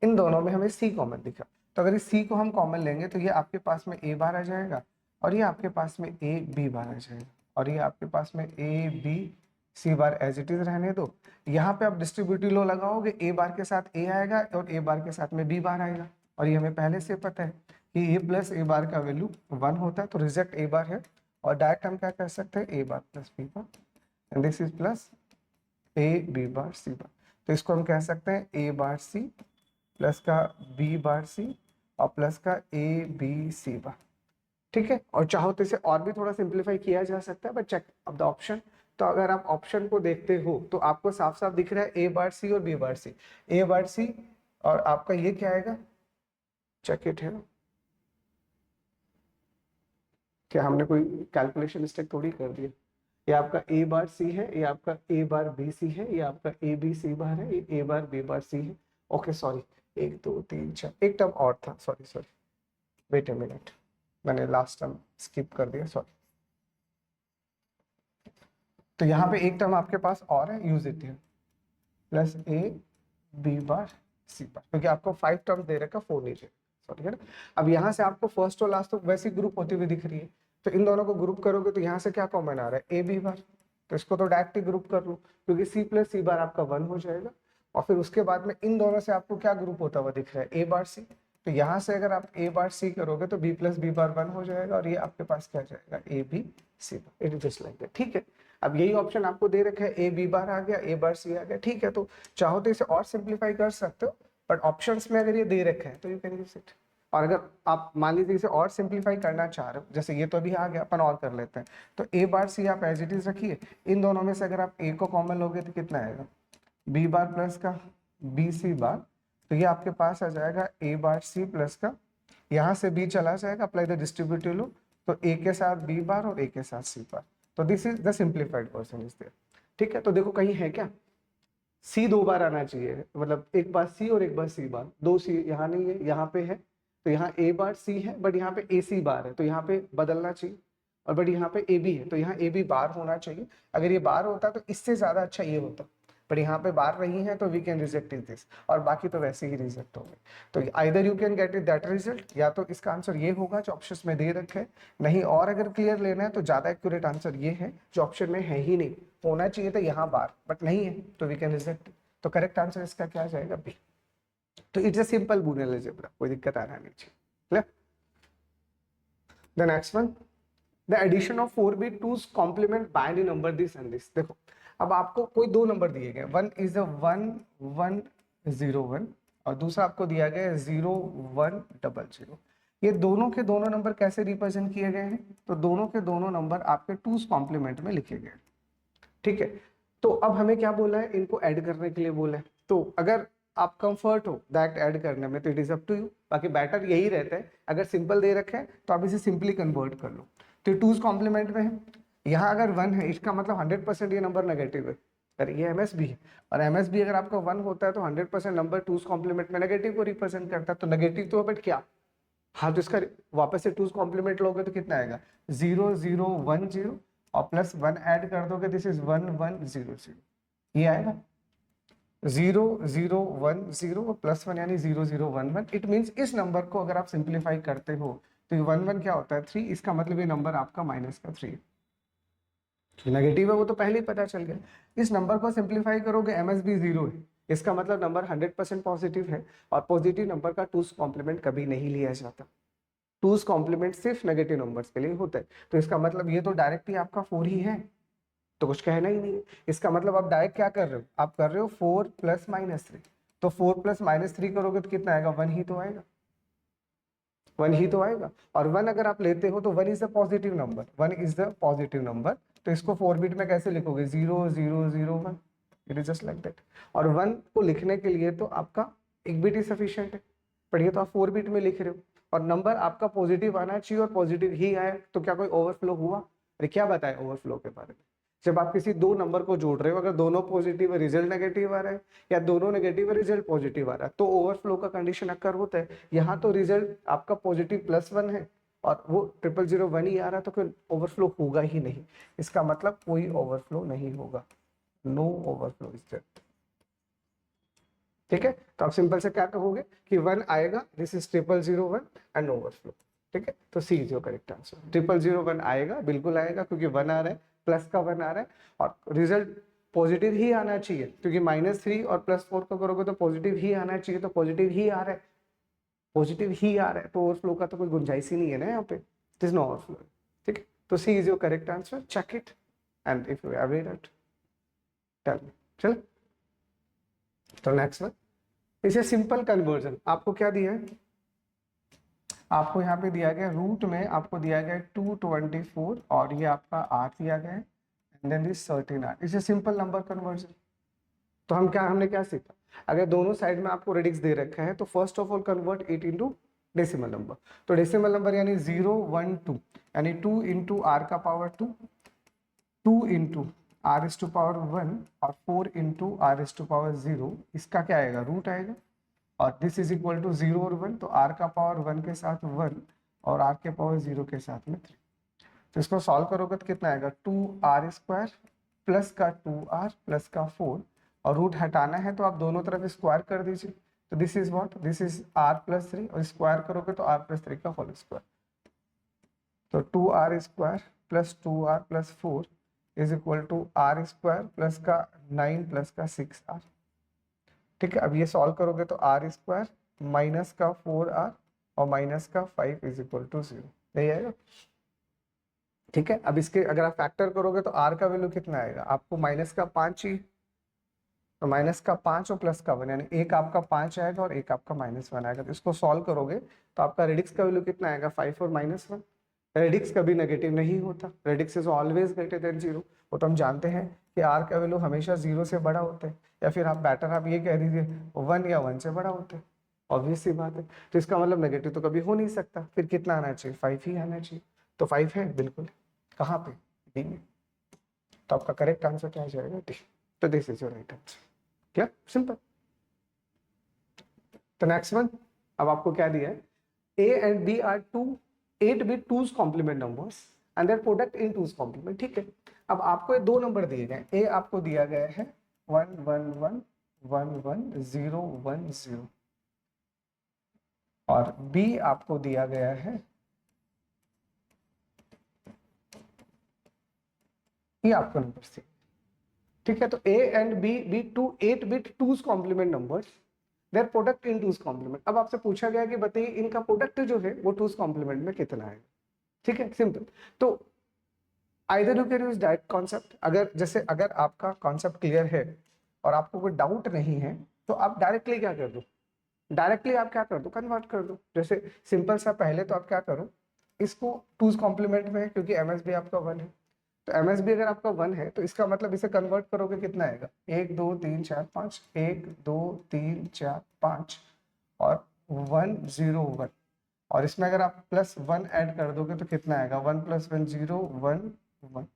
इन दोनों में हमें सी कॉमन दिखा. तो अगर इस सी को हम कॉमन लेंगे तो ये आपके पास में ए बार आ जाएगा, और ये आपके पास में ए बी बार आ जाएगा, और ये आपके पास में A B C bar as it is रहने दो. यहाँ पे आप डिस्ट्रीब्यूटिव लॉ लगाओगे, ए बार के साथ ए आएगा और ए बार के साथ में बी बार आएगा, और ये हमें पहले से पता है कि ए प्लस ए बार का वैल्यू 1 होता है, तो रिजेक्ट ए बार है, और डायरेक्ट हम क्या कर सकते हैं, A bar plus B bar, and this is plus A B bar C bar. तो इसको हम कह सकते हैं ए बार सी प्लस का बी बार सी और प्लस का ए बी सी बार. ठीक है, और चाहो तो इसे और भी थोड़ा सिंप्लीफाई किया जा सकता है, बट चेक अब द ऑप्शन. तो अगर आप ऑप्शन को देखते हो तो आपको साफ साफ दिख रहा है ए बार सी और बी बार सी, ए बार सी, और आपका ये क्या आएगा, चेक इट है ना, क्या हमने कोई कैलकुलेशन मिस्टेक थोड़ी कर दिया. ये आपका ए बार सी है, ये आपका ए बार बी सी है, ये आपका ए बी सी बार है, ये ए बार बी बार सी है. ओके सॉरी, 1 2 3 4, एक टर्म और था, सॉरी वेट अ मिनट, मैंने लास्ट टर्म स्किप कर दिया, सॉरी. तो यहाँ पे एक टर्म आपके पास और है, use it here, plus A B bar C bar, क्योंकि आपको 5 टर्म्स दे रखा, 4 नीचे, सॉरी है ना. अब यहाँ से आपको फर्स्ट और लास्ट तो वैसी ग्रुप होती हुई दिख रही है, तो इन दोनों को ग्रुप करोगे तो यहाँ से क्या कॉमन आ रहा है, ए बी बार. तो इसको तो डायरेक्ट ही ग्रुप कर लो, क्योंकि सी प्लस सी बार आपका 1 हो जाएगा, और फिर उसके बाद में इन दोनों से आपको क्या ग्रुप होता हुआ दिख रहा है, ए बार सी. तो यहाँ से अगर आप ए बार सी करोगे तो बी प्लस बी बार 1 हो जाएगा, और ये आपके पास क्या जाएगा, A B C bar. It is just like that. ठीक है, अब यही ऑप्शन आपको दे रखा है, ए बी बार आ गया, ए बार सी आ गया. ठीक है, तो चाहो तो इसे और सिंप्लीफाई कर सकते हो, बट ऑप्शंस में अगर ये दे रखा है तो यू कैन यूज इट. और अगर आप मान लीजिए इसे और सिंप्लीफाई करना चाह रहे हो, जैसे ये तो अभी आ गया, अपन और कर लेते हैं. तो ए बार सी आप एज इट इज रखिए, इन दोनों में से अगर आप ए को कॉमन लोगे तो कितना आएगा, बी बार प्लस का बी सी बार. तो ये आपके पास आ जाएगा ए बार सी प्लस का, यहाँ से बी चला जाएगा, अप्लाई द डिस्ट्रीब्यूटिव लो, तो ए के साथ बी बार और ए के साथ सी बार. तो this is the simplified version is there. ठीक है, तो देखो कहीं है क्या, सी 2 बार आना चाहिए, मतलब एक बार सी और एक बार सी बार, 2 सी यहाँ नहीं है, यहाँ पे है. तो यहाँ ए बार सी है, बट यहाँ पे ए सी बार है, तो यहाँ पे बदलना चाहिए, और बट यहाँ पे ए बी है, तो यहाँ ए बी बार होना चाहिए. अगर ये बार होता तो इससे ज्यादा अच्छा ये होता, पर यहाँ पे बार नहीं है, तो we can reject is this, और बाकी तो वैसे ही रिजेक्ट होंगे. तो either you can get it that result, या तो इसका आंसर ये होगा जो ऑप्शन में दे रखे हैं. नहीं, और अगर क्लियर लेना है तो ज्यादा एक्यूरेट आंसर ये है जो ऑप्शन में है ही नहीं, होना चाहिए था यहाँ बार, बट नहीं है, तो वी कैन रिजेक्ट. तो करेक्ट आंसर इसका क्या जाएगा, बी. तो it's a simple Boolean algebra, कोई दिक्कत आना नहीं चाहिए. Clear. The next one, the addition of 4 bit 2's complement binary number this and this. देखो अब आपको कोई 2 नंबर दिए गए, वन इज अ 1101 और दूसरा आपको दिया गया है 0100. ये दोनों के दोनों नंबर कैसे रिप्रेजेंट किए गए हैं, तो दोनों के दोनों नंबर आपके 2's complement में लिखे गए. ठीक है, तो अब हमें क्या बोला है, इनको ऐड करने के लिए बोला है. तो अगर आप कंफर्ट हो दैट ऐड करने में तो it is up to you, बाकी बेटर यही रहता है, अगर सिंपल दे रखे हैं तो आप इसे सिंपली कन्वर्ट कर लो. तो 2's कॉम्प्लीमेंट में है, यहाँ अगर 1 है इसका मतलब 100% ये नंबर नेगेटिव है, अरे ये एमएसबी है, और एमएसबी अगर आपका 1 होता है तो 100% नंबर 2's कॉम्प्लीमेंट में नेगेटिव को रिप्रेजेंट करता है, तो नेगेटिव तो बट क्या, हाँ तो इसका वापस से 2's कॉम्प्लीमेंट लोगे तो कितना आएगा 0 0 1 0 और प्लस 1 ऐड कर दोगे, दिस इज 1 1 0 0, ये आएगा 0 0 1 0 और प्लस 1 यानी 0 0 1 1। इट मीन्स इस नंबर को अगर आप सिंप्लीफाई करते हो तो ये 1 1 क्या होता है 3, इसका मतलब ये नंबर आपका माइनस का 3 नेगेटिव है, वो तो पहले ही पता चल गया। इस नंबर को सिंप्लीफाई करोगे एमएसबी 0 है, इसका मतलब नंबर 100% पॉजिटिव है, और पॉजिटिव नंबर का 2's कॉम्प्लीमेंट कभी नहीं लिया जाता। 2's कॉम्प्लीमेंट सिर्फ नेगेटिव नंबर्स के लिए होता है, तो इसका मतलब ये तो डायरेक्ट ही आपका 4 ही है, तो कुछ कहना ही नहीं है। इसका मतलब आप डायरेक्ट क्या कर रहे हो, आप कर रहे हो 4 प्लस माइनस 3, तो 4 प्लस माइनस 3 करोगे तो कितना आएगा 1 ही तो आएगा, 1 ही तो आएगा। और 1 अगर आप लेते हो तो 1 is the positive number, 1 is the positive number, तो इसको 4 बिट में कैसे लिखोगे 0 0 0 1, it is just like that. और 1 को लिखने के लिए तो आपका एक बिट ही सफिशिएंट है, पर ये तो आप 4 बिट में लिख रहे हो, और नंबर आपका पॉजिटिव आना चाहिए और पॉजिटिव ही आए, तो क्या कोई ओवरफ्लो हुआ? अरे क्या बताए ओवरफ्लो के बारे में, जब आप किसी दो नंबर को जोड़ रहे हो, अगर दोनों पॉजिटिव है रिजल्ट नेगेटिव आ रहा है, या दोनों नेगेटिव है रिजल्ट पॉजिटिव आ रहा है, तो ओवरफ्लो का कंडीशन अक्कर होता है। यहाँ तो रिजल्ट आपका पॉजिटिव +1 है और वो 00001 ही आ रहा है, तो कोई ओवरफ्लो होगा ही नहीं, इसका मतलब कोई ओवरफ्लो नहीं होगा, नो ओवरफ्लो इज देयर। ठीक है, तो आप सिंपल से क्या कहोगे कि 1 आएगा, दिस इज 0001 एंड ओवरफ्लो। ठीक है, तो C is your correct answer. 0001 आएगा, बिल्कुल आएगा, क्योंकि 1 आ रहा है, प्लस का 1 आ रहा है, और रिजल्ट पॉजिटिव ही आना चाहिए, क्योंकि -3 और +4 का करोगे तो पॉजिटिव ही आना चाहिए, तो पॉजिटिव ही आ रहा है, पॉजिटिव ही आ रहा है, तो ओवरफ्लो का तो कोई गुंजाइश ही नहीं है ना यहाँ पे, दिस इज नो ओवरफ्लो। ठीक है, तो C is your correct answer, check it and if you have it tell me. चलो, तो नेक्स्ट वन इसे सिंपल कन्वर्जन, आपको क्या दिया है, आपको यहाँ पे दिया गया रूट में आपको दिया गया 224 और ये आपका आर दिया गया है, एंड देन दिस 13r, इसे सिंपल नंबर कन्वर्जन। तो हमने क्या सीखा, अगर दोनों साइड में आपको रेडिक्स दे रखा है तो first of all convert it into decimal number. तो डेसिमल नंबर यानी 0 1 2, यानी 2 इंटू आर का power 2, 2 into R is to power 1 और 4 into R is to power 0, इसका क्या आएगा रूट आएगा, और दिस इज इक्वल टू 0 और 1, तो r का पावर 1 के साथ 1 और r के पावर 0 के साथ में 3। तो इसको सॉल्व करोगे तो कितना आएगा 2r² प्लस का 2r प्लस का 4, और रूट हटाना है तो आप दोनों तरफ स्क्वायर कर दीजिए, तो this is what, this is r+3, और स्क्वायर करोगे तो r+3 का होल स्क्वायर, तो 2r² plus 2r plus 4 is equal to r² plus का 9 प्लस का 6r। ठीक है, अब ये सॉल्व करोगे तो r² माइनस का 4r और माइनस का 5 इज इक्वल टू 0, नहीं आएगा। ठीक है, अब इसके अगर आप फैक्टर करोगे तो r का वैल्यू कितना आएगा, आपको माइनस का 5 ही, तो माइनस का 5 और प्लस का 1, यानी एक आपका 5 आएगा और एक आपका -1 आएगा। तो इसको सॉल्व करोगे तो आपका रेडिक्स का वैल्यू कितना आएगा 5 और -1। रेडिक्स कभी नेगेटिव नहीं होता, radix is always greater than 0, वो तो हम जानते हैं कि r का वैल्यू हमेशा 0 से बड़ा होता है, या फिर आप बेटर आप ये कह दीजिए 1 या 1 से बड़ा होता है, ऑब्वियस सी बात है। तो इसका मतलब नेगेटिव तो कभी हो नहीं सकता, फिर कितना आना चाहिए 5 ही आना चाहिए, तो 5 है बिल्कुल, कहाँ पे डी में, तो आपका करेक्ट आंसर क्या आ जाएगा डी। तो this is your right answer, क्या सिंपल। तो नेक्स्ट वन, अब आपको क्या दिया है, a and b are two 8-bit 2's complement numbers and their product in 2's complement। ठीक है, अब आपको ये दो नंबर दिए गए, a आपको दिया गया है 1 1 1 1 1 0 1 0 और b आपको दिया गया है, ये आपका नंबर सी। ठीक है, तो a and b be two 8-bit 2's complement numbers, their product in 2's complement। अब आपसे पूछा गया कि बताइए इनका प्रोडक्ट जो है वो 2's complement में कितना है। ठीक है, सिंपल। तो either you can use direct concept, अगर जैसे अगर आपका कॉन्सेप्ट क्लियर है और आपको कोई डाउट नहीं है तो आप डायरेक्टली क्या कर दो, डायरेक्टली आप क्या कर दो कन्वर्ट कर दो। जैसे सिंपल सा, पहले तो आप क्या करो, इसको 2's कॉम्प्लीमेंट में है क्योंकि एमएसबी आपका 1 है, तो एमएसबी अगर आपका 1 है तो इसका मतलब इसे कन्वर्ट करोगे कितना आएगा 1 2 3 4 5, 1 2 3 4 5 और 1 0 1, और इसमें अगर आप +1 ऐड कर दोगे तो कितना आएगा 1 + 1 0 1 1।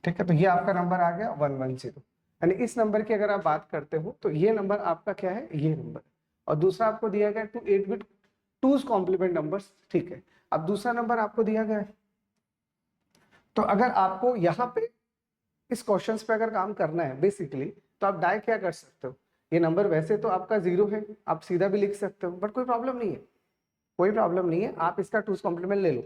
ठीक है, तो ये आपका नंबर आ गया 110। यानी इस नंबर की अगर आप बात करते हो तो ये नंबर आपका क्या है, ये नंबर। और दूसरा आपको दिया गया 8 बिट टूज कॉम्प्लीमेंट नंबर्स, ठीक है। अब दूसरा नंबर आपको दिया गया है, तो अगर आपको यहाँ पे इस क्वेश्चंस पे अगर काम करना है बेसिकली, तो आप डायरेक्ट क्या कर सकते हो, ये नंबर वैसे तो आपका 0 है, आप सीधा भी लिख सकते हो, बट कोई प्रॉब्लम नहीं है, कोई प्रॉब्लम नहीं है, आप इसका टूज कॉम्प्लीमेंट ले लो,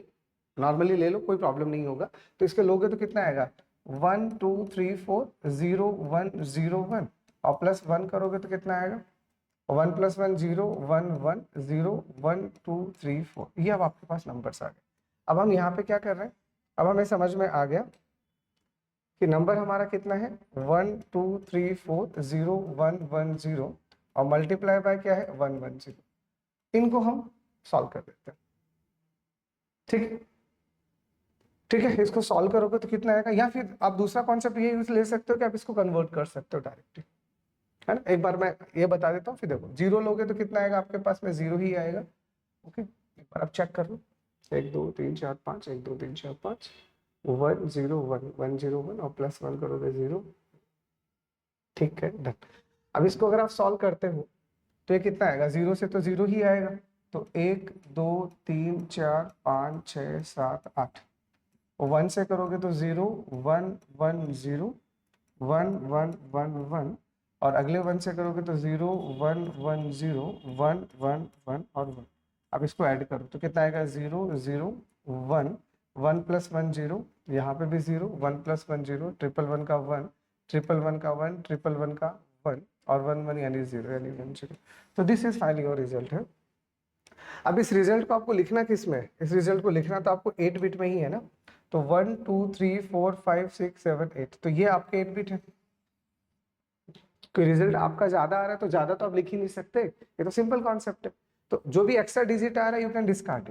नॉर्मली ले लो, कोई प्रॉब्लम नहीं होगा। तो इसके लोगे तो कितना आएगा 1 2 3 4 0 1 0 1, और प्लस 1 करोगे तो कितना आएगा 1 + 1 0 1 1 0 1 2 3 4। ये अब आपके पास नंबर्स आ गए। अब हम यहाँ पे क्या कर रहे हैं, अब हमें समझ में आ गया कि नंबर हमारा कितना है 1 2 3 4 0 1 1 0, और मल्टीप्लाई बाय क्या है 1 1 0। इनको हम सॉल्व कर देते हैं, ठीक है। ठीक है, इसको सॉल्व करोगे तो कितना आएगा, या फिर आप दूसरा कॉन्सेप्ट ये यूज ले सकते हो कि आप इसको कन्वर्ट कर सकते हो डायरेक्टली, है ना। एक बार मैं ये बता देता हूँ, फिर देखो 0 लोगे तो कितना आएगा आपके पास में 0 ही आएगा। ओके, एक बार आप चेक कर लो, 1 2 3 4 5 1 2 3 4 5 1 0 1 1 0 1, और प्लस 1 करोगे 0, ठीक है, डन। अब इसको अगर आप सॉल्व करते हो तो ये कितना आएगा, 0 से तो 0 ही आएगा, तो 1 2 3 4 5 6 7 8, 1 से करोगे तो 0 1 1 0 1 1 1 1, और अगले 1 से करोगे तो 0 1 1 0 1 1 1 और 1। अब इसको ऐड करो तो कितना आएगा 0 0 1 1 + 1 0, यहाँ पे भी 0 1 + 1 0, 1 1 का 1 1 1 का 1 1 1 का 1, और 1 1 यानी 0 यानी 1 0। तो this is finally your result है। अब इस रिजल्ट को आपको लिखना किस में है, इस रिजल्ट को लिखना तो आपको 8 बिट में ही है ना, तो 1 2 3 4 5 6 7 8, तो ये आपके 8 बिट है। कोई रिजल्ट आपका ज्यादा आ रहा है तो ज्यादा तो आप लिख ही नहीं सकते, ये तो सिंपल कॉन्सेप्ट है। तो जो भी एक्स्ट्रा डिजिट आ रहा है यू कैन डिस्कार्ड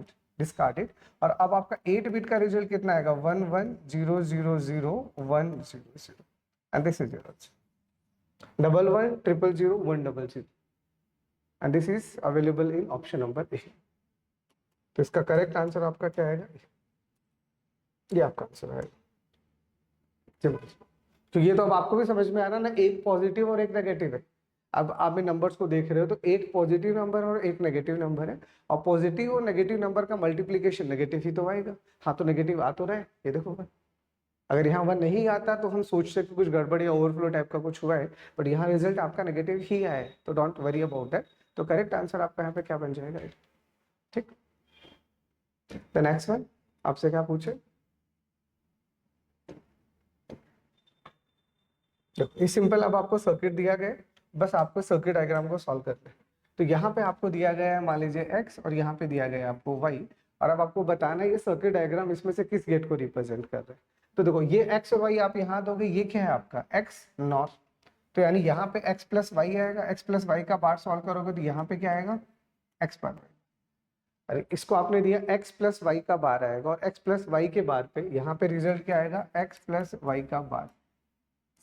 इट। और अब आपका 8 बिट का रिजल्ट कितना आएगा 1 1 0 0 0 1 0 0, and this is your answer, 1 1 0 0 1 0 0, and this is available in option number A. तो इसका करेक्ट आंसर आपका क्या आएगा, ये आपका आंसर आएगा। चलो, तो ये तो अब आपको भी समझ में आ रहा ना, एक पॉजिटिव और एक नेगेटिव है। अब आप इन नंबर्स को देख रहे हो तो एक पॉजिटिव नंबर और एक नेगेटिव नंबर है, और पॉजिटिव और नेगेटिव नंबर का मल्टीप्लिकेशन नेगेटिव ही तो आएगा। हाँ, तो नेगेटिव आ तो रहा है, ये देखो भाई, अगर यहाँ 1 नहीं आता तो हम सोचते कि कुछ गड़बड़ या ओवरफ्लो टाइप का कुछ हुआ है, बट यहाँ रिजल्ट आपका नेगेटिव ही आया है, तो डोंट वरी अबाउट दैट। तो करेक्ट आंसर आपका यहाँ पे क्या बन जाएगा, ठीक। द नेक्स्ट वन आपसे क्या पूछे, ये सिंपल। अब आपको सर्किट दिया गया, बस आपको सर्किट डायग्राम को सॉल्व करना है। तो यहाँ पे आपको दिया गया है मान लीजिए x, और यहाँ पे दिया गया है आपको y, और अब आपको बताना है ये सर्किट डायग्राम इसमें से किस गेट को रिप्रेजेंट कर रहा है। तो देखो ये x और y आप यहाँ दोगे, ये क्या है आपका x नॉट, तो यानी यहाँ पे x + y आएगा, x + y का पार्ट सॉल्व करोगे तो यहाँ पे क्या आएगा x बार y। अरे इसको आपने दिया x + y का बार आएगा, और x + y के बार पे यहाँ पे रिजल्ट क्या आएगा x + y का बार,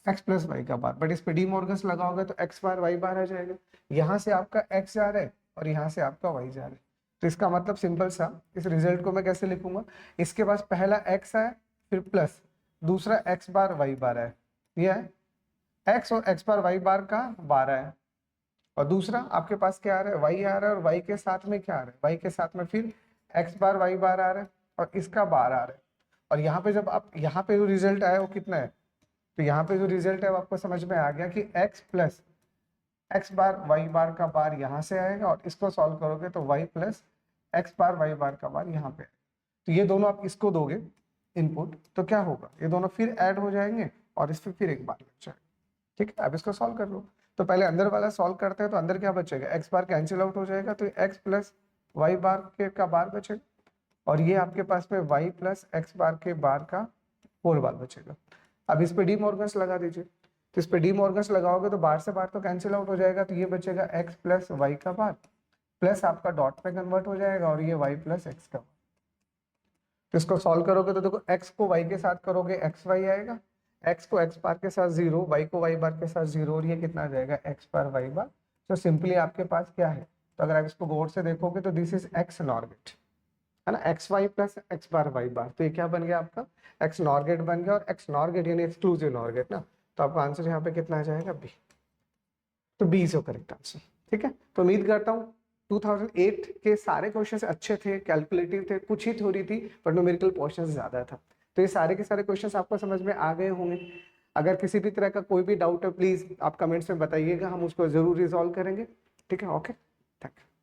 x + y का बार, बट इस पे डी मॉर्गन्स लगाओगे तो x बार y बार आ जाएगा। यहाँ से आपका x जा रहा है और यहाँ से आपका y जा रहा है, तो इसका मतलब सिंपल सा, इस रिजल्ट को मैं कैसे लिखूंगा, इसके पास पहला x है, फिर प्लस दूसरा x बार y बार है, ये है x और x बार y बार का 12 है, और दूसरा आपके पास क्या आ रहा है y आ रहा है, और y के साथ में क्या आ रहा है, y के साथ में फिर x बार y बार आ रहा है, और इसका बार आ रहा है। और यहाँ पे जब आप यहाँ पे जो रिजल्ट आया वो कितना है, तो यहाँ पे जो रिजल्ट है वो आपको समझ में आ गया कि x + x बार y बार का बार यहाँ से आएगा, और इसको सॉल्व करोगे तो y + x बार y बार का बार यहाँ पे। तो ये दोनों आप इसको दोगे इनपुट तो क्या होगा, ये दोनों फिर ऐड हो जाएंगे और इस पर फिर एक बार लग जाएगा, ठीक है। अब इसको सॉल्व कर लो, तो पहले अंदर वाला सॉल्व करते हैं, तो अंदर क्या बचेगा, x बार कैंसिल आउट हो जाएगा, तो x + y बार के का बार बचेगा, और ये आपके पास में y + x बार के बार का होल बार बचेगा। अब इस पे डी मॉर्गन्स लगा दीजिए, तो इस पे डी मॉर्गन्स लगाओगे तो बार से बार तो कैंसिल आउट हो जाएगा, तो ये बचेगा x + y का बार, प्लस आपका डॉट पे कन्वर्ट हो जाएगा, और ये y + x का। तो इसको सॉल्व करोगे तो देखो x को y के साथ करोगे xy आएगा, x को x बार के साथ 0, y को y बार के साथ 0, और ये कितना आ जाएगा x बार y बार। तो सिंपली आपके पास क्या है, तो अगर आप इसको गौर से देखोगे तो this is x NOR gate, है ना, X Y plus X bar Y bar, तो ये क्या बन गया आपका एक्स नॉर गेट बन गया, और एक्स नॉर गेट यानी एक्सक्लूसिव नॉर गेट ना, तो आपका आंसर यहाँ पे कितना आ जाएगा बी, तो बी इज करेक्ट आंसर। ठीक है, तो उम्मीद करता हूँ 2008 के सारे क्वेश्चंस अच्छे थे, कैलकुलेटिव थे, कुछ ही थ्योरी थी बट न्यूमेरिकल पोर्शन ज्यादा था, तो ये सारे के सारे क्वेश्चंस आपको समझ में आ गए होंगे। अगर किसी भी तरह का कोई भी डाउट है प्लीज आप कमेंट्स में बताइएगा, हम उसको जरूर रिजॉल्व करेंगे। ठीक है, ओके, थैंक यू।